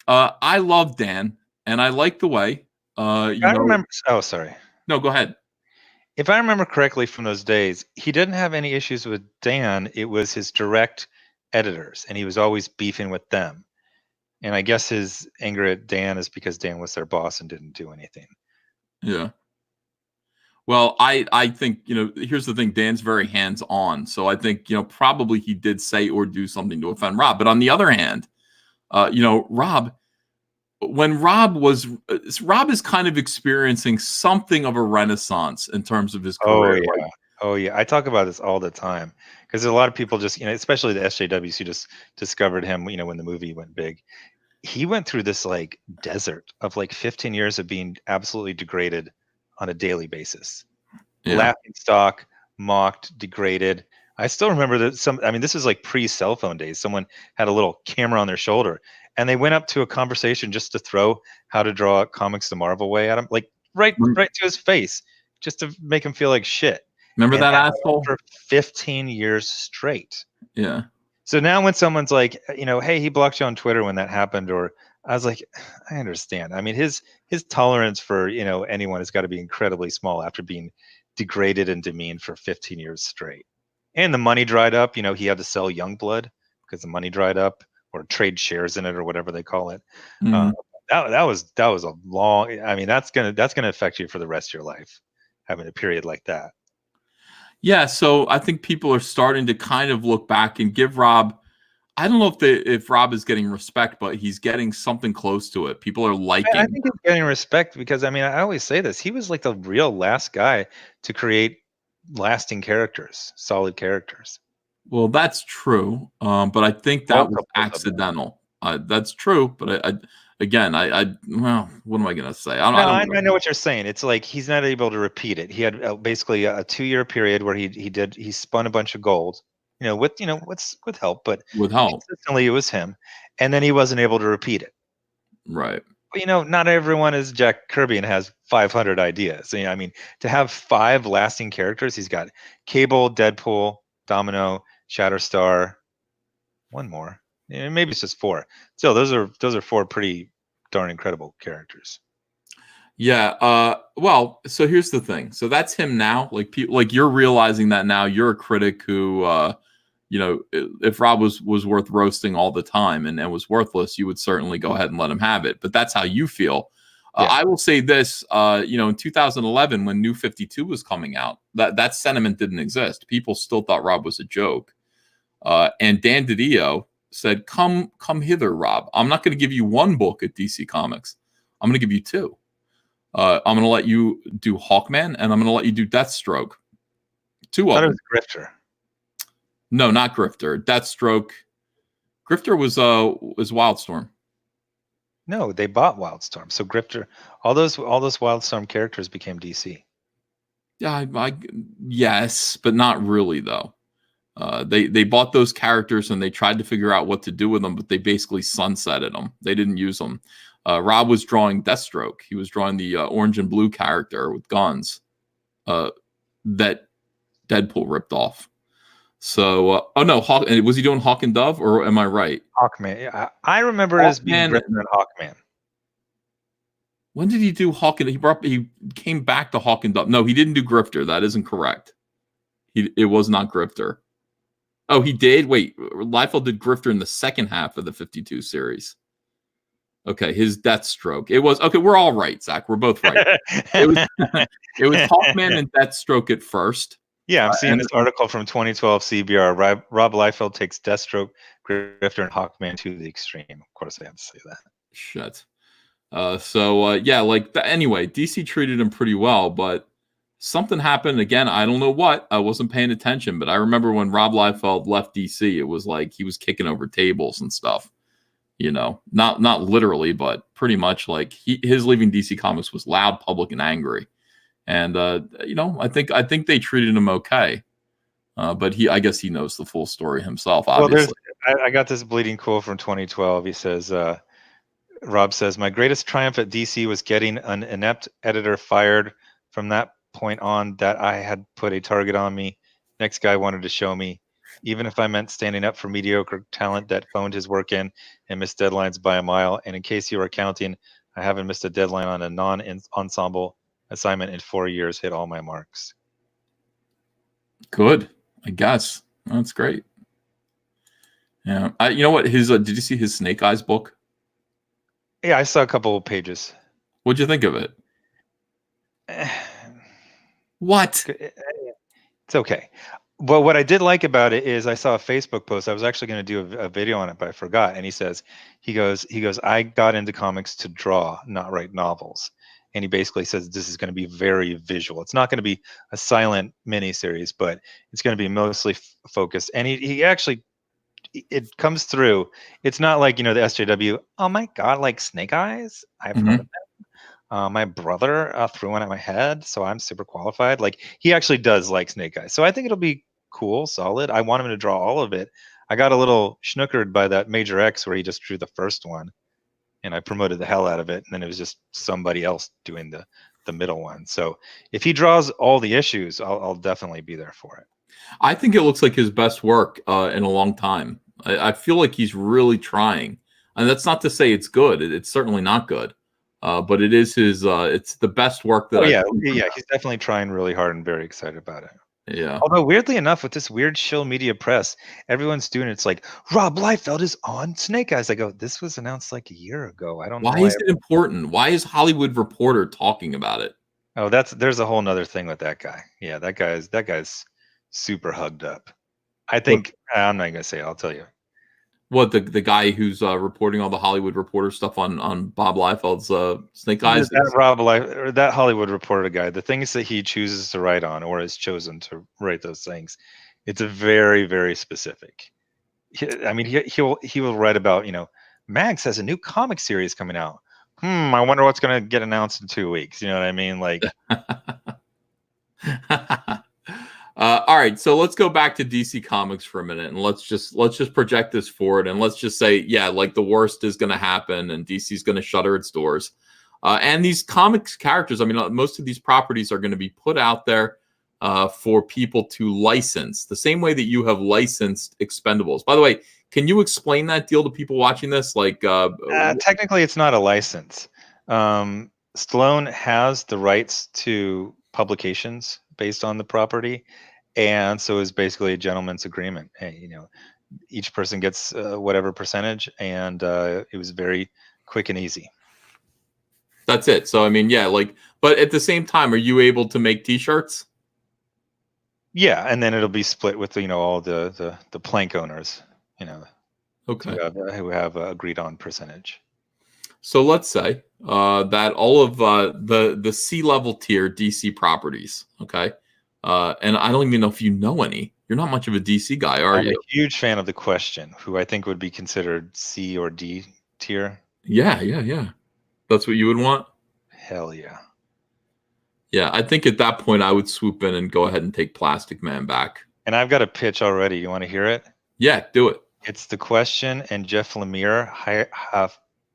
I love Dan, and I like the way. Remember. Oh, sorry. No, go ahead. If I remember correctly from those days, he didn't have any issues with Dan. It was his direct editors, and he was always beefing with them. And I guess his anger at Dan is because Dan was their boss and didn't do anything. Yeah. Well, I think, you know, here's the thing. Dan's very hands-on. So I think, you know, probably he did say or do something to offend Rob. But on the other hand, you know, Rob is kind of experiencing something of a renaissance in terms of his career. Oh, yeah. Oh, yeah. I talk about this all the time because a lot of people just, you know, especially the SJWs who just discovered him, you know, when the movie went big. He went through this like desert of like 15 years of being absolutely degraded on a daily basis. Yeah. Laughing stock, mocked, degraded. I still remember that this is like pre-cell phone days. Someone had a little camera on their shoulder and they went up to a conversation just to throw How to Draw Comics the Marvel Way at him, like right to his face, just to make him feel like shit. Remember that asshole? For 15 years straight. Yeah. So now when someone's like, you know, hey, he blocked you on Twitter when that happened, or I was like, I understand. I mean, his tolerance for, you know, anyone has got to be incredibly small after being degraded and demeaned for 15 years straight. And the money dried up. You know, he had to sell Youngblood because the money dried up, or trade shares in it, or whatever they call it. Mm-hmm. That was a long. I mean, that's gonna affect you for the rest of your life, having a period like that. Yeah. So I think people are starting to kind of look back and give Rob. I don't know if Rob is getting respect, but he's getting something close to it. People are liking. I think he's getting respect because, I mean, I always say this. He was like the real last guy to create lasting characters, solid characters. Well, that's true. But I think that was accidental. That's true. But well, what am I going to say? I know what you're saying. It's like he's not able to repeat it. He had basically a 2-year period where he spun a bunch of gold. You know, with help, but with help, consistently it was him, and then he wasn't able to repeat it. Right. But, you know, not everyone is Jack Kirby and has 500 ideas. You know, I mean, to have 5 lasting characters, he's got Cable, Deadpool, Domino, Shatterstar, one more. Yeah, maybe it's just 4. Still, those are 4 pretty darn incredible characters. Yeah. Well, so here's the thing. So that's him now. Like you're realizing that now. You're a critic who, you know, if Rob was worth roasting all the time and was worthless, you would certainly go ahead and let him have it. But that's how you feel. Yeah. I will say this. You know, in 2011, when New 52 was coming out, that sentiment didn't exist. People still thought Rob was a joke. And Dan Didio said, "Come hither, Rob. I'm not going to give you 1 book at DC Comics. I'm going to give you 2. I'm going to let you do Hawkman, and I'm going to let you do Deathstroke. 2 of them." It was Grifter. No, not Grifter. Deathstroke. Grifter was Wildstorm. No, they bought Wildstorm. So Grifter, all those Wildstorm characters became DC. Yeah, yes, but not really though. They bought those characters and they tried to figure out what to do with them, but they basically sunsetted them. They didn't use them. Rob was drawing Deathstroke. He was drawing the orange and blue character with guns that Deadpool ripped off. So, oh no, was he doing Hawk and Dove, or am I right? Hawkman. Yeah, I remember it as being Grifter and Hawkman. When did he do Hawk and he came back to Hawk and Dove? No, he didn't do Grifter. That isn't correct. It was not Grifter. Oh, he did? Wait, Liefeld did Grifter in the second half of the 52 series. Okay, his Deathstroke. It was okay. We're all right, Zach. We're both right. It was Hawkman and Deathstroke at first. Yeah, I'm seeing this article from 2012 CBR. Rob Liefeld takes Deathstroke, Grifter, and Hawkman to the extreme. Of course, I have to say that. Shit. Yeah, anyway, DC treated him pretty well, but something happened again. I don't know what. I wasn't paying attention, but I remember when Rob Liefeld left DC, it was like he was kicking over tables and stuff. You know, not literally, but pretty much like his leaving DC Comics was loud, public, and angry. And I think they treated him okay. But I guess he knows the full story himself, obviously. Well, I got this bleeding cool from 2012. He says, Rob says, my greatest triumph at DC was getting an inept editor fired. From that point on, that I had put a target on me. Next guy wanted to show me, even if I meant standing up for mediocre talent that phoned his work in and missed deadlines by a mile. And in case you were counting, I haven't missed a deadline on a non-ensemble assignment in 4 years. Hit all my marks. Good, I guess. That's great. Yeah, you know what? Did you see his Snake Eyes book? Yeah, I saw a couple of pages. What'd you think of it? What? It's okay. But what I did like about it is I saw a Facebook post. I was actually going to do a video on it, but I forgot. And he goes, I got into comics to draw, not write novels. And he basically says this is going to be very visual. It's not going to be a silent miniseries, but it's going to be mostly focused. And he actually, it comes through. It's not like, the SJW, oh my God, like Snake Eyes? I've heard of them. My brother threw one at my head, so I'm super qualified. Like, he actually does like Snake Eyes. So I think it'll be cool, solid. I want him to draw all of it. I got a little schnookered by that Major X where he just drew the first one, and I promoted the hell out of it. And then it was just somebody else doing the middle one. So if he draws all the issues, I'll definitely be there for it. I think it looks like his best work in a long time. I feel like he's really trying. And that's not to say it's good. It's certainly not good. But it is his. It's the best work that. Yeah, he's definitely trying really hard and very excited about it. Yeah. Although weirdly enough, with this weird shill media press, everyone's doing it's like Rob Liefeld is on Snake Eyes. I go, this was announced like a year ago. I don't know. Why is it important? Why is Hollywood Reporter talking about it? Oh, there's a whole nother thing with that guy. Yeah, that guy's super hugged up. I think I'm not gonna say it, I'll tell you. What, the guy who's reporting all the Hollywood Reporter stuff on Bob Liefeld's Snake Eyes? That Hollywood Reporter guy, the things that he chooses to write on or has chosen to write those things, it's a very, very specific. He will write about, Mags has a new comic series coming out. I wonder what's going to get announced in 2 weeks. You know what I mean? Like. All right, so let's go back to DC Comics for a minute, and let's just project this forward, and let's just say, yeah, like the worst is going to happen, and DC's going to shutter its doors. And these comics characters, I mean, most of these properties are going to be put out there for people to license, the same way that you have licensed Expendables. By the way, can you explain that deal to people watching this? Like, technically, it's not a license. Stallone has the rights to publications based on the property, and so it's basically a gentleman's agreement. Hey, each person gets whatever percentage, and it was very quick and easy. That's it. So I mean, yeah, but at the same time, are you able to make T-shirts? Yeah, and then it'll be split with all the plank owners, okay, who have agreed on percentage. So let's say that all of the C-level tier DC properties, okay, and I don't even know if you know any, You're not much of a DC guy, are I'm a you? huge fan of The Question, who I think would be considered C or D tier. Yeah. That's what you would want? Hell yeah. Yeah, I think at that point I would swoop in and go ahead and take Plastic Man back. And I've got a pitch already. You want to hear it? Yeah, do it. It's The Question and Jeff Lemire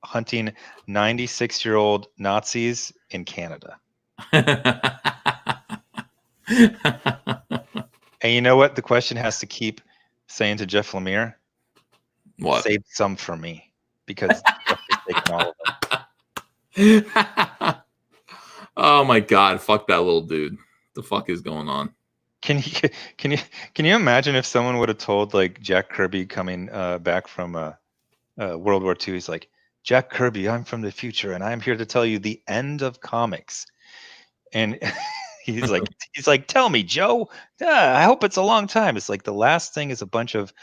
hunting 96-year-old Nazis in Canada. And you know what? The Question has to keep saying to Jeff Lemire, What? save some for me, because Jeff is taking all of them. Oh my God! Fuck that little dude. The fuck is going on? Can you imagine if someone would have told like Jack Kirby coming back from World War II? He's like, Jack Kirby, I'm from the future, and I'm here to tell you the end of comics. And he's like, tell me, Joe. I hope it's a long time. It's like the last thing is a bunch of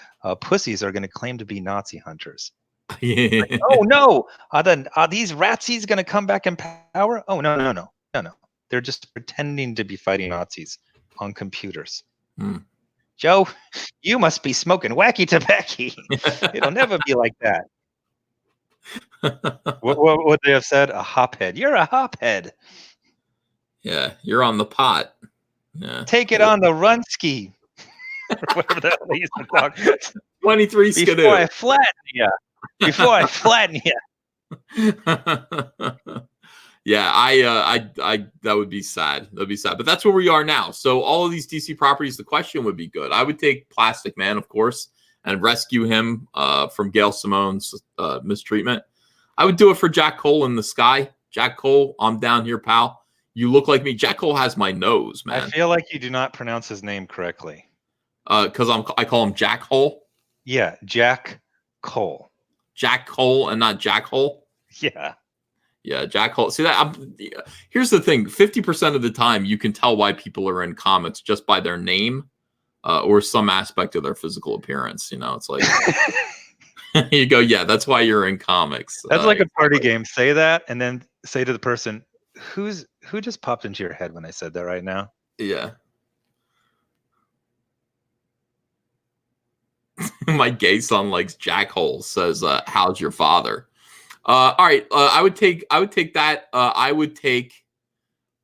pussies are going to claim to be Nazi hunters. Yeah. Like, oh no, are these ratsies going to come back in power? Oh no. They're just pretending to be fighting Nazis on computers. Joe, you must be smoking wacky tobacco. It'll never be like that. What would they have said? A hophead. You're a hophead. Yeah, you're on the pot. Yeah. Take it on the Runsky. Whatever the hell they used to talk. 23 skidoo. Before I flatten you. Yeah, I that would be sad. That'd be sad. But that's where we are now. So all of these DC properties, The Question would be good. I would take Plastic Man, of course, and rescue him from Gail Simone's mistreatment. I would do it for Jack Cole in the sky. Jack Cole, I'm down here, pal. You look like me. Jack Cole has my nose, man. I feel like you do not pronounce his name correctly. Because I call him Jack Hole. Yeah, Jack Cole. Jack Cole and not Jack Hole. Yeah. Yeah, Jack Hole. See that? Here's the thing: 50% of the time, you can tell why people are in comics just by their name or some aspect of their physical appearance. You know, it's like you go, yeah, that's why you're in comics. That's like a party game. Say that, and then say to the person, who just popped into your head when I said that right now? Yeah. My gay son likes Jack Hole. Says, "How's your father?" All right, I would take that. I would take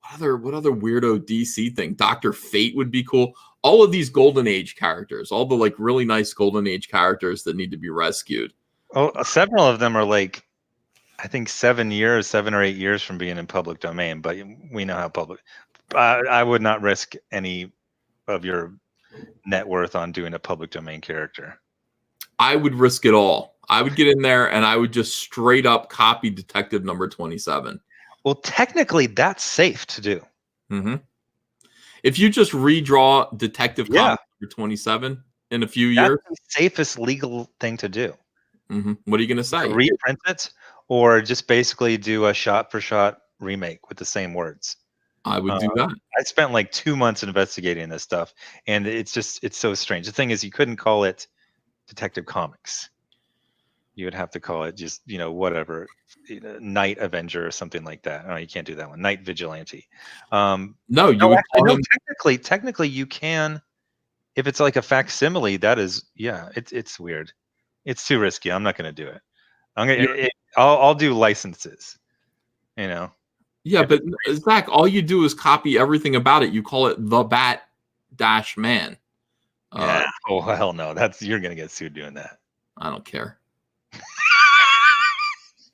what other weirdo DC thing? Dr. Fate would be cool. All of these Golden Age characters, all the like really nice Golden Age characters that need to be rescued. Oh, several of them are like, I think 7 or 8 years from being in public domain. But we know how public. I would not risk any of your net worth on doing a public domain character. I would risk it all. I would get in there and I would just straight up copy Detective Number 27. Well, technically, that's safe to do. Mm-hmm. If you just redraw Detective Comics Number 27 in a few years, that's the safest legal thing to do. Mm-hmm. What are you going to say? Reprint it, or just basically do a shot-for-shot remake with the same words. I would do that. I spent like 2 months investigating this stuff, and it's so strange. The thing is, you couldn't call it Detective Comics. You would have to call it just, whatever, Night Avenger or something like that. No, you can't do that one. Night Vigilante. Technically you can, if it's like a facsimile. That is, it's weird. It's too risky. I'm not going to do it. I'll do licenses. Yeah, but Zach, all you do is copy everything about it. You call it the Bat Dash Man. Yeah. Oh hell no! You're gonna get sued doing that. I don't care.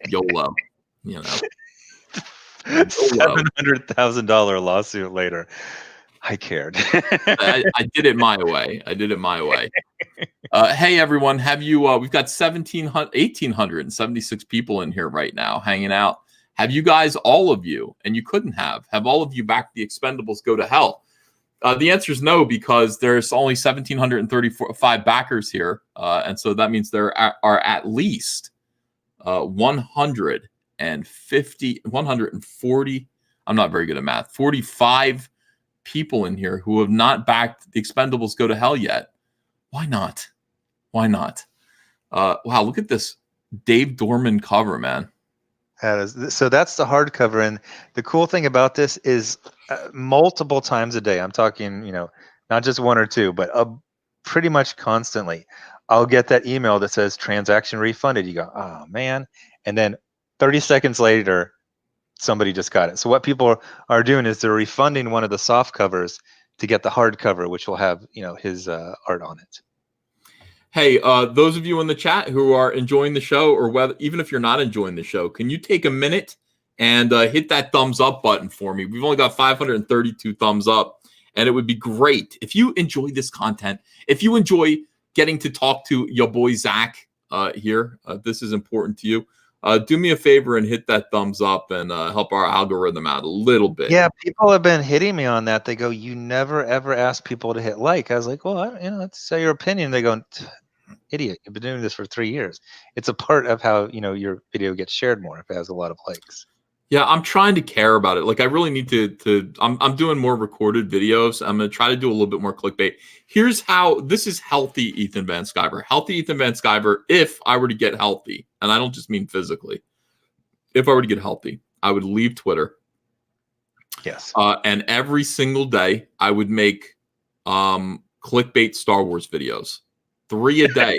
YOLO, $700,000 lawsuit later, I cared. I did it my way. Hey everyone, have you? We've got 1,876 people in here right now hanging out. Have you guys, all of you, and you couldn't have all of you back the Expendables go to hell? The answer is no, because there's only 1,735 backers here. And so that means there are at least 140, I'm not very good at math, 45 people in here who have not backed the Expendables go to hell yet. Why not? Wow, look at this Dave Dorman cover, man. So that's the hardcover, and the cool thing about this is multiple times a day. I'm talking, not just one or two, but pretty much constantly. I'll get that email that says transaction refunded. You go, oh man. And then 30 seconds later, somebody just got it. So what people are doing is they're refunding one of the soft covers to get the hard cover, which will have, his art on it. Hey, those of you in the chat who are enjoying the show, or whether even if you're not enjoying the show, can you take a minute and hit that thumbs up button for me? We've only got 532 thumbs up, and it would be great if you enjoy this content. If you enjoy getting to talk to your boy Zach here, this is important to you. Do me a favor and hit that thumbs up and help our algorithm out a little bit. Yeah, people have been hitting me on that. They go, "You never ever ask people to hit like." I was like, "Well, let's say your opinion." They go, "Idiot! You've been doing this for 3 years. It's a part of how your video gets shared more if it has a lot of likes." Yeah, I'm trying to care about it. Like, I really need to I'm doing more recorded videos. I'm going to try to do a little bit more clickbait. Here's how this is healthy Ethan Van Sciver. Healthy Ethan Van Sciver, if I were to get healthy, and I don't just mean physically. If I were to get healthy, I would leave Twitter. Yes. And every single day I would make clickbait Star Wars videos. 3 a day.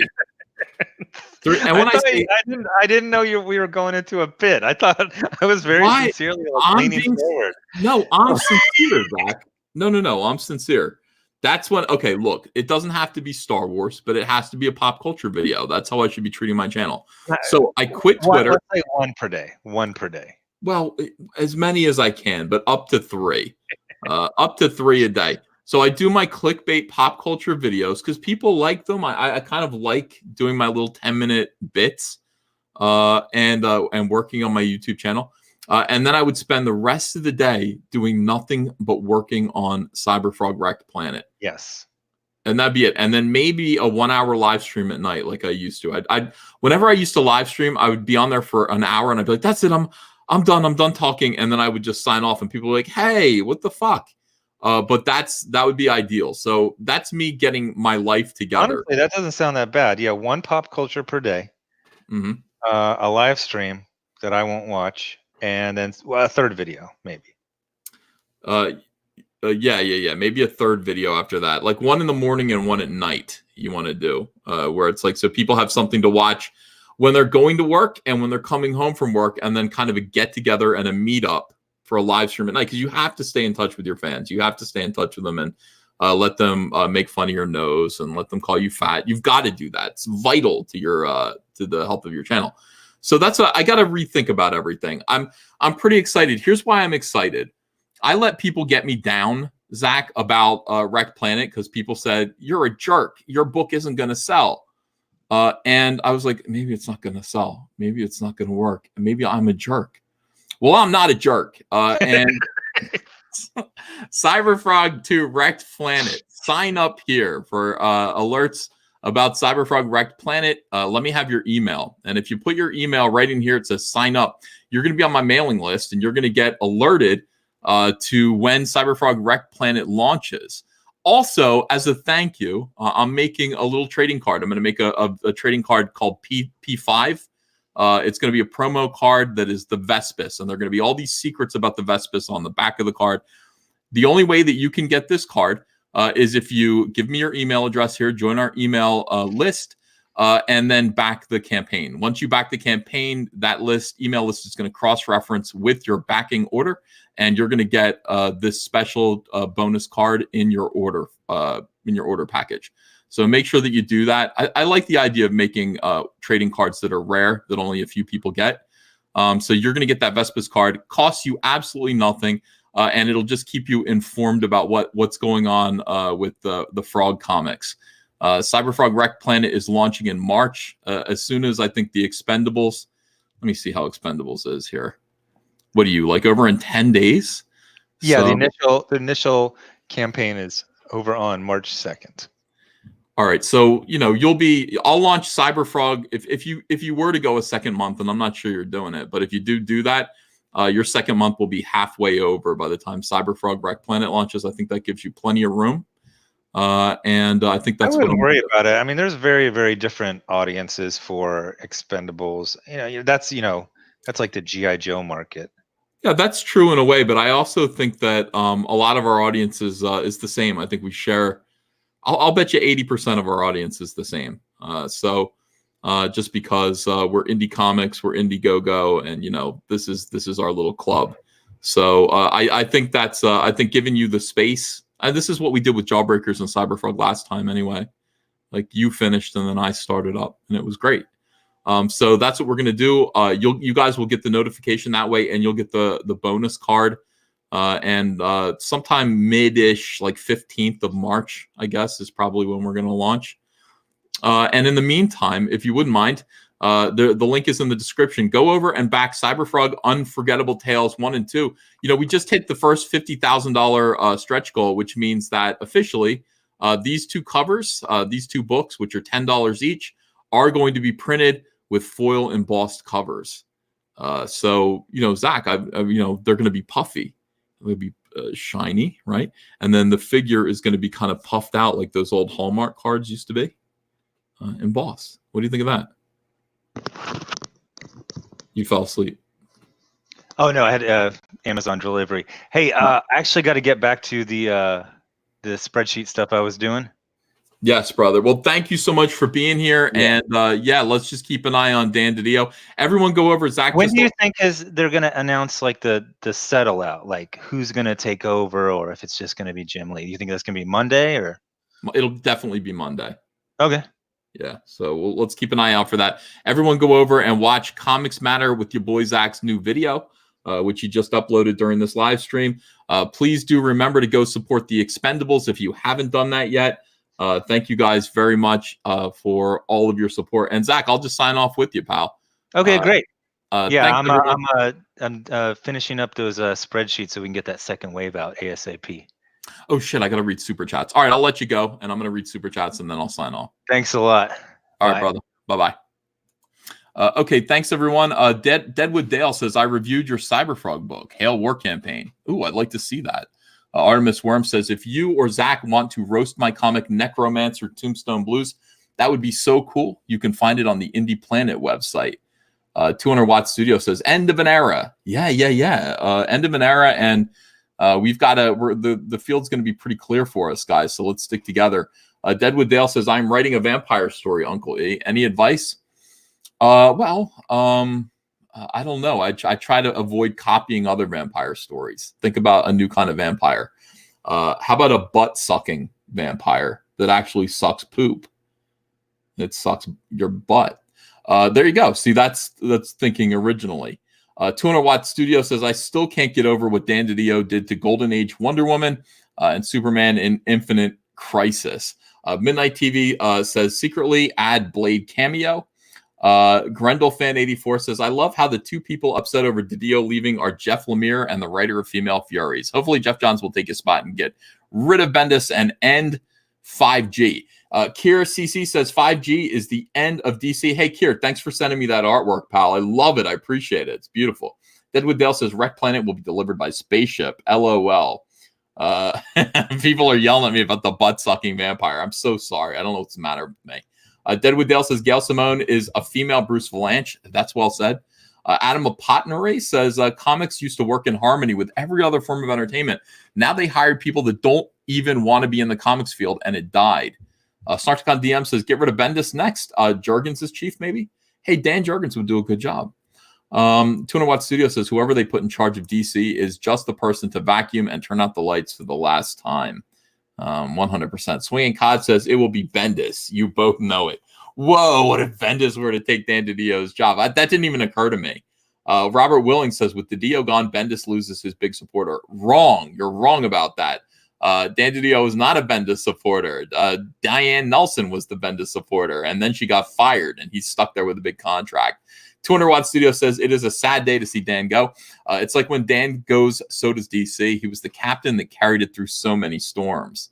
And when I didn't know we were going into a bit. I thought I was very sincerely leaning forward. No, I'm sincere, Zach. No, I'm sincere. That's when, okay, look, it doesn't have to be Star Wars, but it has to be a pop culture video. That's how I should be treating my channel. So I quit Twitter. Let's say one per day. One per day. Well, as many as I can, but up to 3. Up to 3 a day. So I do my clickbait pop culture videos because people like them. I kind of like doing my little 10-minute bits and working on my YouTube channel. And then I would spend the rest of the day doing nothing but working on Cyberfrog Wrecked Planet. Yes. And that'd be it. And then maybe a 1-hour live stream at night like I used to. Whenever I used to live stream, I would be on there for an hour and I'd be like, that's it. I'm done talking. And then I would just sign off and people were like, hey, what the fuck? But that would be ideal. So that's me getting my life together. Honestly, that doesn't sound that bad. Yeah, one pop culture per day, a live stream that I won't watch, and then a third video maybe. Yeah. Maybe a third video after that, like 1 in the morning and 1 at night. You want to do where it's like so people have something to watch when they're going to work and when they're coming home from work, and then kind of a get together and a meetup for a live stream at night, because you have to stay in touch with your fans. You have to stay in touch with them and let them make fun of your nose and let them call you fat. You've got to do that. It's vital to your to the health of your channel. So that's what I got to rethink about everything. I'm pretty excited. Here's why I'm excited. I let people get me down, Zach, about Wrecked Planet because people said, you're a jerk. Your book isn't going to sell. And I was like, maybe it's not going to sell. Maybe it's not going to work. Maybe I'm a jerk. Well, I'm not a jerk. And Cyberfrog 2 Wrecked Planet. Sign up here for alerts about Cyberfrog Wrecked Planet. Let me have your email. And if you put your email right in here, it says sign up. You're going to be on my mailing list and you're going to get alerted to when Cyberfrog Wrecked Planet launches. Also, as a thank you, I'm making a little trading card. I'm going to make a trading card called P5. It's going to be a promo card that is the Vespis, and there are going to be all these secrets about the Vespis on the back of the card. The only way that you can get this card is if you give me your email address here, join our email list, and then back the campaign. Once you back the campaign, that email list is going to cross-reference with your backing order, and you're going to get this special bonus card in your order package. So make sure that you do that. I like the idea of making trading cards that are rare, that only a few people get. So you're going to get that Vespis card. Costs you absolutely nothing, and it'll just keep you informed about what's going on with the Frog comics. Cyberfrog Wrecked Planet is launching in March. As soon as I think the Expendables. Let me see how Expendables is here. What do you like? Over in 10 days? Yeah, So, the initial campaign is over on March 2nd. All right, so I'll launch Cyberfrog if you were to go a second month, and I'm not sure you're doing it, but if you do that, your second month will be halfway over by the time Cyberfrog Wrecked Planet launches. I think that gives you plenty of room, and I think that's. I wouldn't worry about it. I mean, there's very, very different audiences for Expendables. That's like the G.I. Joe market. Yeah, that's true in a way, but I also think that a lot of our audience is the same. I think we share I'll bet you 80% of our audience is the same. Just because we're indie comics, we're Indiegogo, and this is our little club. So I think that's I think giving you the space. This is what we did with Jawbreakers and Cyberfrog last time anyway. Like you finished and then I started up, and it was great. So that's what we're gonna do. You guys will get the notification that way, and you'll get the bonus card. And sometime mid-ish, like 15th of March, I guess, is probably when we're gonna launch. And in the meantime, if you wouldn't mind, the link is in the description. Go over and back Cyberfrog Unforgettable Tales 1 and 2. We just hit the first $50,000 stretch goal, which means that officially these two covers, these two books, which are $10 each, are going to be printed with foil embossed covers. So, Zach, they're going to be puffy. They'll be shiny, right? And then the figure is going to be kind of puffed out like those old Hallmark cards used to be. Embossed. What do you think of that? You fell asleep. Oh no, I had Amazon delivery. Hey, I actually got to get back to the spreadsheet stuff I was doing. Yes, brother. Well, thank you so much for being here. Yeah. And let's just keep an eye on Dan Didio. Everyone go over Zach. When do you think they're going to announce like the settle out, like who's going to take over, or if it's just going to be Jim Lee? Do you think that's going to be Monday or? It'll definitely be Monday. Okay. Yeah, so let's keep an eye out for that. Everyone go over and watch Comics Matter with your boy Zach's new video, which he just uploaded during this live stream. Please do remember to go support the Expendables if you haven't done that yet. Thank you guys very much for all of your support. And Zach, I'll just sign off with you, pal. Okay, great. Yeah, I'm finishing up those spreadsheets so we can get that second wave out ASAP. Oh shit, I gotta read super chats. All right, I'll let you go, and I'm gonna read super chats, and then I'll sign off. Thanks a lot. All right, brother. Bye-bye. Okay, thanks everyone. Deadwood Dale says, I reviewed your Cyberfrog book, Hail War Campaign. Ooh, I'd like to see that. Artemis Worm says, if you or Zach want to roast my comic Necromancer Tombstone Blues, that would be so cool. You can find it on the Indie Planet website. 200 Watt Studio says, end of an era. Yeah. End of an era, and we've got the field's going to be pretty clear for us, guys. So let's stick together. Deadwood Dale says, I'm writing a vampire story, Uncle E. Any advice? I don't know. I try to avoid copying other vampire stories. Think about a new kind of vampire. How about a butt-sucking vampire that actually sucks poop? It sucks your butt. There you go. See, that's thinking originally. 200 Watt Studio says, I still can't get over what Dan Didio did to Golden Age Wonder Woman and Superman in Infinite Crisis. Midnight TV says, secretly add Blade cameo. Grendel Fan 84 says, I love how the two people upset over Didio leaving are Jeff Lemire and the writer of Female Furies. Hopefully Jeff Johns will take his spot and get rid of Bendis and end 5G. Kier CC says 5G is the end of DC. Hey, Kier, thanks for sending me that artwork, pal. I love it. I appreciate it. It's beautiful. Deadwood Dale says Wreck Planet will be delivered by spaceship. LOL. People are yelling at me about the butt-sucking vampire. I'm so sorry. I don't know what's the matter with me. Deadwood Dale says Gail Simone is a female Bruce Valanche. That's well said. Adam Apotnare says comics used to work in harmony with every other form of entertainment. Now they hired people that don't even want to be in the comics field, and it died. Snarkcon DM says, get rid of Bendis next. Jurgens is chief, maybe? Hey, Dan Jurgens would do a good job. 200 Watt Studio says, whoever they put in charge of DC is just the person to vacuum and turn out the lights for the last time. 100%. Swinging Cod says, it will be Bendis. You both know it. Whoa, what if Bendis were to take Dan Didio's job? That didn't even occur to me. Robert Willing says, with Didio gone, Bendis loses his big supporter. Wrong. You're wrong about that. Dan Didio is not a Bendis supporter. Diane Nelson was the Bendis supporter, and then she got fired, and he's stuck there with a big contract. 200 Watt Studio says, it is a sad day to see Dan go. It's like when Dan goes, so does DC. He was the captain that carried it through so many storms.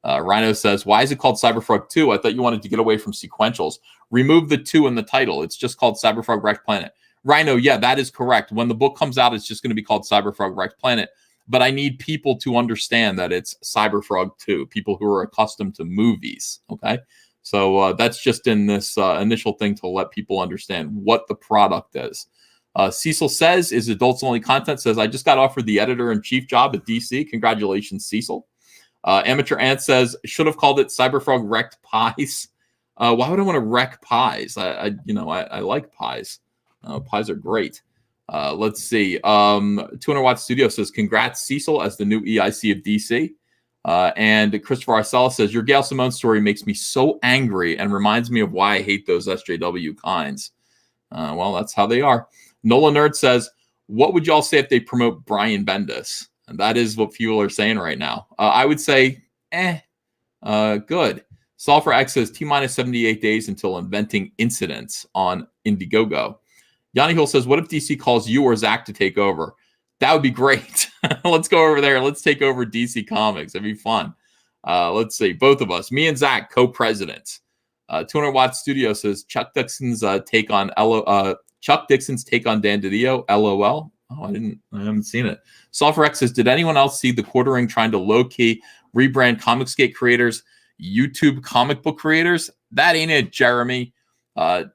Rhino says, why is it called Cyberfrog 2? I thought you wanted to get away from sequentials. Remove the 2 in the title. It's just called Cyberfrog Wrecked Planet. Rhino, yeah, that is correct. When the book comes out, it's just going to be called Cyberfrog Wrecked Planet. But I need people to understand that it's Cyberfrog 2, people who are accustomed to movies, okay? So that's just in this initial thing to let people understand what the product is. Cecil says, is adults-only content, says, I just got offered the editor-in-chief job at DC. Congratulations, Cecil. Amateur Ant says, should have called it Cyberfrog Wrecked Pies. Why would I want to wreck pies? I like pies. Pies are great. Let's see. 200 Watt Studio says, congrats, Cecil, as the new EIC of DC. And Christopher Arcella says, your Gail Simone story makes me so angry and reminds me of why I hate those SJW kinds. Well, that's how they are. Nola Nerd says, what would y'all say if they promote Brian Bendis? And that is what people are saying right now. I would say, good. Sulfur X says, T-minus 78 days until inventing incidents on Indiegogo. Yanni Hill says, what if DC calls you or Zach to take over? That would be great. Let's go over there. Let's take over DC Comics. It'd be fun. Let's see. Both of us, me and Zach, co-presidents. 200 Watt Studio says, Chuck Dixon's take on Chuck Dixon's take on Dan Didio. LOL. Oh, I haven't seen it. Sulfur X says, did anyone else see the Quartering trying to low-key rebrand Comicsgate creators, YouTube comic book creators? That ain't it, Jeremy.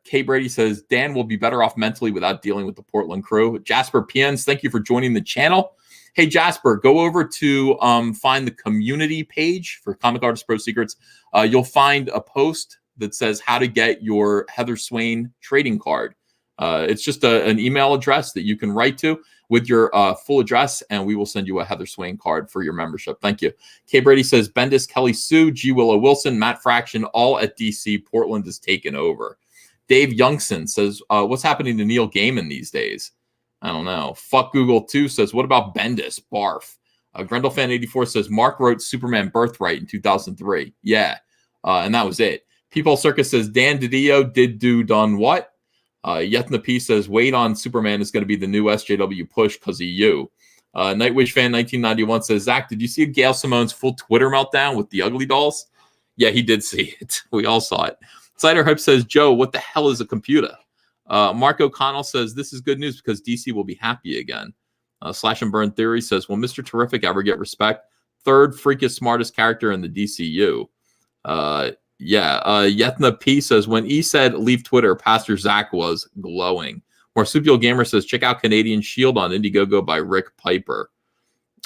Kay Brady says, Dan will be better off mentally without dealing with the Portland crew. Jasper Piens, thank you for joining the channel. Hey, Jasper, go over to find the community page for Comic Artist Pro Secrets. You'll find a post that says how to get your Heather Swain trading card. It's just an email address that you can write to with your full address, and we will send you a Heather Swain card for your membership. Thank you. Kay Brady says, Bendis, Kelly Sue, G. Willow Wilson, Matt Fraction, all at DC. Portland is taken over. Dave Youngson says, what's happening to Neil Gaiman these days? I don't know. Fuck Google 2 says, what about Bendis? Barf. Grendelfan84 says, Mark wrote Superman Birthright in 2003. Yeah, and that was it. People Circus says, Dan Didio done what? Yetna P says, wait on Superman is going to be the new SJW push because of you. Nightwish Fan 1991 says, Zach, did you see Gail Simone's full Twitter meltdown with the Ugly Dolls? Yeah, he did see it. We all saw it. Cider Hype says, Joe, what the hell is a computer? Mark O'Connell says, this is good news because DC will be happy again. Slash and Burn Theory says, will Mr. Terrific ever get respect? Third freakiest smartest character in the DCU. Yetna P says, when E said leave Twitter, Pastor Zach was glowing. Marsupial Gamer says, check out Canadian Shield on Indiegogo by Rick Piper.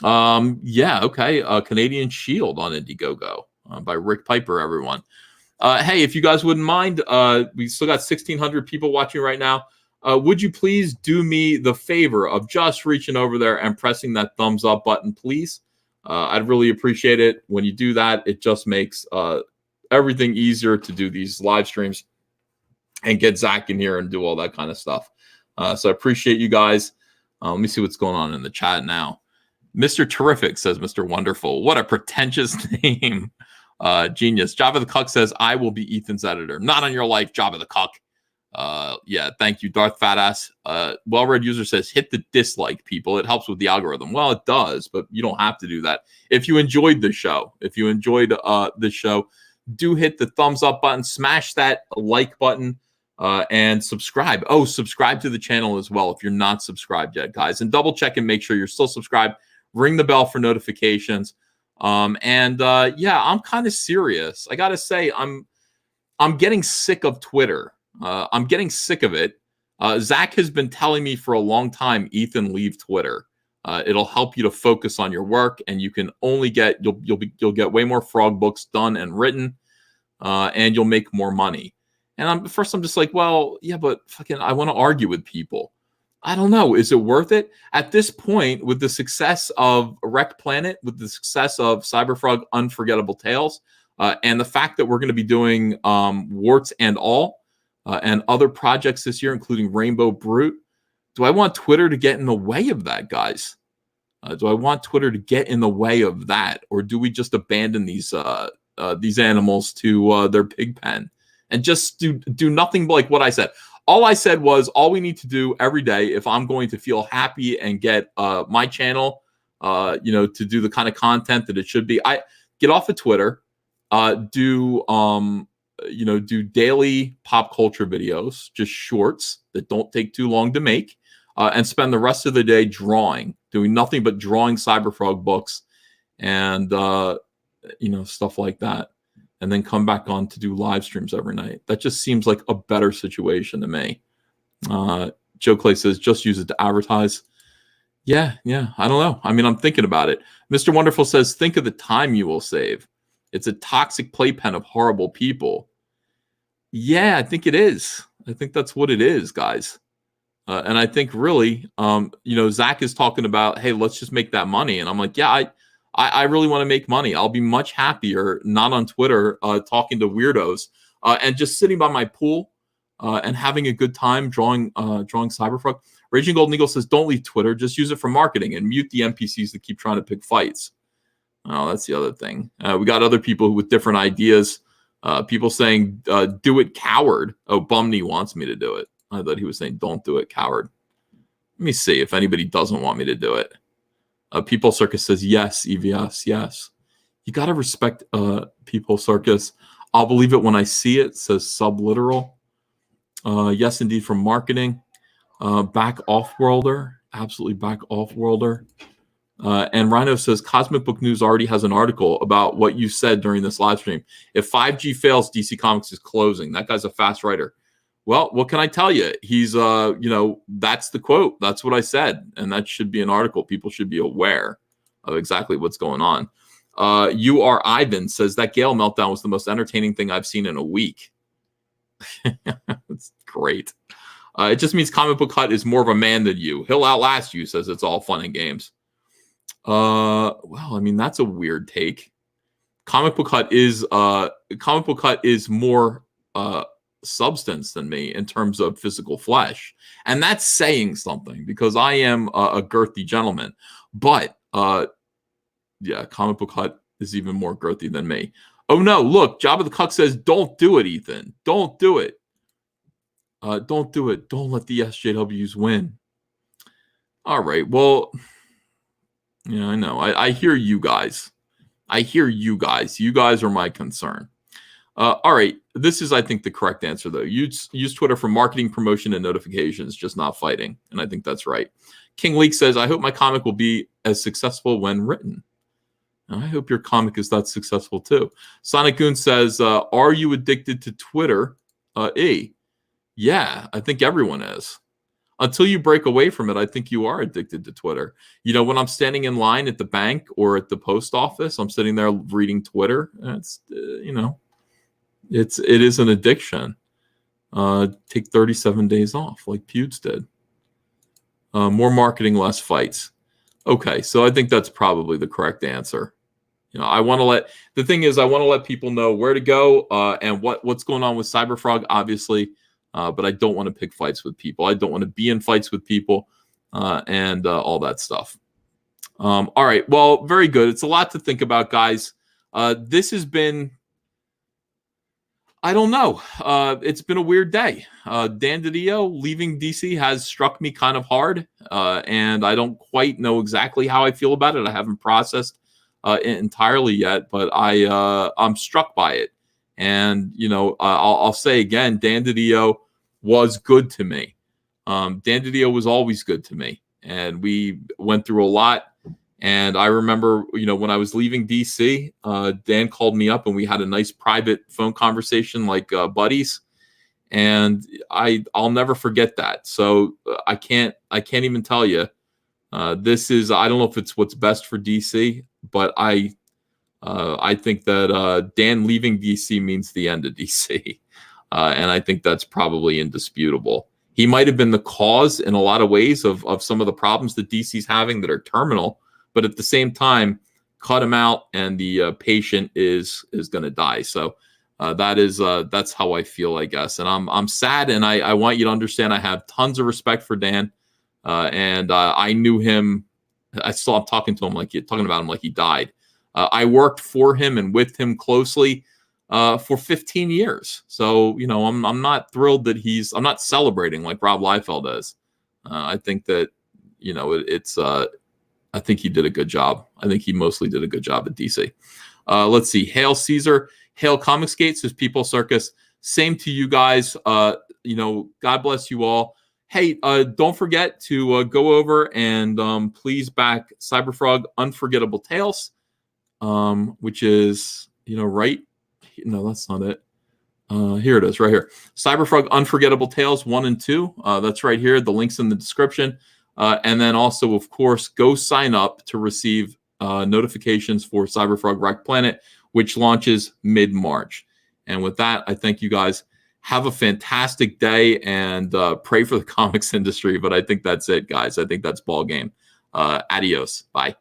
Canadian Shield on Indiegogo by Rick Piper, everyone. Hey, if you guys wouldn't mind, we still got 1,600 people watching right now. Would you please do me the favor of just reaching over there and pressing that thumbs up button, please? I'd really appreciate it. When you do that, it just makes everything easier to do these live streams and get Zach in here and do all that kind of stuff. So I appreciate you guys. Let me see what's going on in the chat now. Mr. Terrific says, Mr. Wonderful. What a pretentious name. Genius. Java the Cuck says, I will be Ethan's editor. Not on your life, Java the Cuck. Thank you, Darth Fatass. Well-read user says, hit the dislike, people. It helps with the algorithm. Well, it does, but you don't have to do that. If you enjoyed the show, do hit the thumbs up button, smash that like button, and subscribe. Oh, subscribe to the channel as well if you're not subscribed yet, guys. And double check and make sure you're still subscribed. Ring the bell for notifications. I'm kind of serious. I gotta say, I'm getting sick of Twitter. I'm getting sick of it. Zach has been telling me for a long time, Ethan, leave Twitter. It'll help you to focus on your work, and you can only get you'll get way more frog books done and written, and you'll make more money. And I'm just like, well, yeah, but fucking, I want to argue with people. I don't know. Is it worth it? At this point, with the success of Wrecked Planet, with the success of Cyberfrog Unforgettable Tales, and the fact that we're going to be doing Warts and All and other projects this year, including Rainbow Brute, do I want Twitter to get in the way of that, guys? Do I want Twitter to get in the way of that? Or do we just abandon these animals to their pig pen and just do nothing like what I said? All I said was, all we need to do every day, if I'm going to feel happy and get my channel, to do the kind of content that it should be, I get off of Twitter, do daily pop culture videos, just shorts that don't take too long to make, and spend the rest of the day doing nothing but drawing Cyberfrog books and stuff like that. And then come back on to do live streams every night. That just seems like a better situation to me. Joe Clay says, just use it to advertise. Yeah, I don't know. I mean, I'm thinking about it. Mr. Wonderful says, think of the time you will save. It's a toxic playpen of horrible people. Yeah, I think it is. I think that's what it is, guys. And I think really, Zach is talking about, hey, let's just make that money. And I'm like, yeah, I really want to make money. I'll be much happier not on Twitter talking to weirdos and just sitting by my pool and having a good time drawing Cyberfrog. Raging Golden Eagle says, don't leave Twitter, just use it for marketing and mute the NPCs that keep trying to pick fights. Oh, that's the other thing. We got other people with different ideas. People saying, do it, coward. Oh, Bumney wants me to do it. I thought he was saying, don't do it, coward. Let me see if anybody doesn't want me to do it. People Circus says, yes, EVS, yes. You got to respect People Circus. I'll believe it when I see it, says Subliteral. Yes, indeed, from marketing. Back Off-Worlder, absolutely back Off-Worlder. And Rhino says, Cosmic Book News already has an article about what you said during this live stream. If 5G fails, DC Comics is closing. That guy's a fast writer. Well, what can I tell you? He's, that's the quote. That's what I said. And that should be an article. People should be aware of exactly what's going on. You Are Ivan says, that Gale meltdown was the most entertaining thing I've seen in a week. It's great. It just means Comic Book Hut is more of a man than you. He'll outlast you, says it's all fun and games. Well, I mean, that's a weird take. Comic Book Hut is more substance than me in terms of physical flesh, and that's saying something because I am a girthy gentleman. But yeah, Comic Book Hut is even more girthy than me. Oh no, look, Jabba the Cuck says, don't do it, Ethan. Don't do it. Don't do it. Don't let the SJWs win. All right, well, yeah, I know. I hear you guys. I hear you guys. You guys are my concern. All right. This is, I think, the correct answer, though. Use Twitter for marketing, promotion, and notifications, just not fighting. And I think that's right. King Leak says, I hope my comic will be as successful when written. And I hope your comic is that successful, too. Sonic Goon says, are you addicted to Twitter? Yeah, I think everyone is. Until you break away from it, I think you are addicted to Twitter. You know, when I'm standing in line at the bank or at the post office, I'm sitting there reading Twitter. It's, it is an addiction. Take 37 days off like Pewds did. More marketing, less fights. Okay, so I think that's probably the correct answer. You know, I want to let people know where to go and what's going on with Cyberfrog, obviously. But I don't want to pick fights with people. I don't want to be in fights with people and all that stuff. All right. Well, very good. It's a lot to think about, guys. This has been, I don't know. It's been a weird day. Dan Didio leaving DC has struck me kind of hard. And I don't quite know exactly how I feel about it. I haven't processed it entirely yet, but I'm struck by it. And, I'll say again, Dan Didio was good to me. Dan Didio was always good to me. And we went through a lot. And I remember, when I was leaving DC, Dan called me up and we had a nice private phone conversation like buddies. And I'll never forget that. So I can't even tell you. This is, I don't know if it's what's best for DC, but I think that Dan leaving DC means the end of DC. And I think that's probably indisputable. He might have been the cause in a lot of ways of some of the problems that DC's having that are terminal. But at the same time, cut him out and the patient is going to die. So that's how I feel, I guess. And I'm sad. And I want you to understand I have tons of respect for Dan. And I knew him. I'm talking about him like he died. I worked for him and with him closely for 15 years. So, I'm not thrilled that I'm not celebrating like Rob Liefeld is. I think that, I think he did a good job. I think he mostly did a good job at DC. Let's see. Hail Caesar. Hail Comicsgate, says People Circus. Same to you guys. God bless you all. Hey, don't forget to go over and please back Cyberfrog Unforgettable Tales. Which is, right? No, that's not it. Here it is, right here. Cyberfrog Unforgettable Tales 1 and 2. That's right here. The link's in the description. And then also, of course, go sign up to receive notifications for Cyberfrog Wreck Planet, which launches mid-March. And with that, I thank you guys. Have a fantastic day, and pray for the comics industry. But I think that's it, guys. I think that's ball game. Adios. Bye.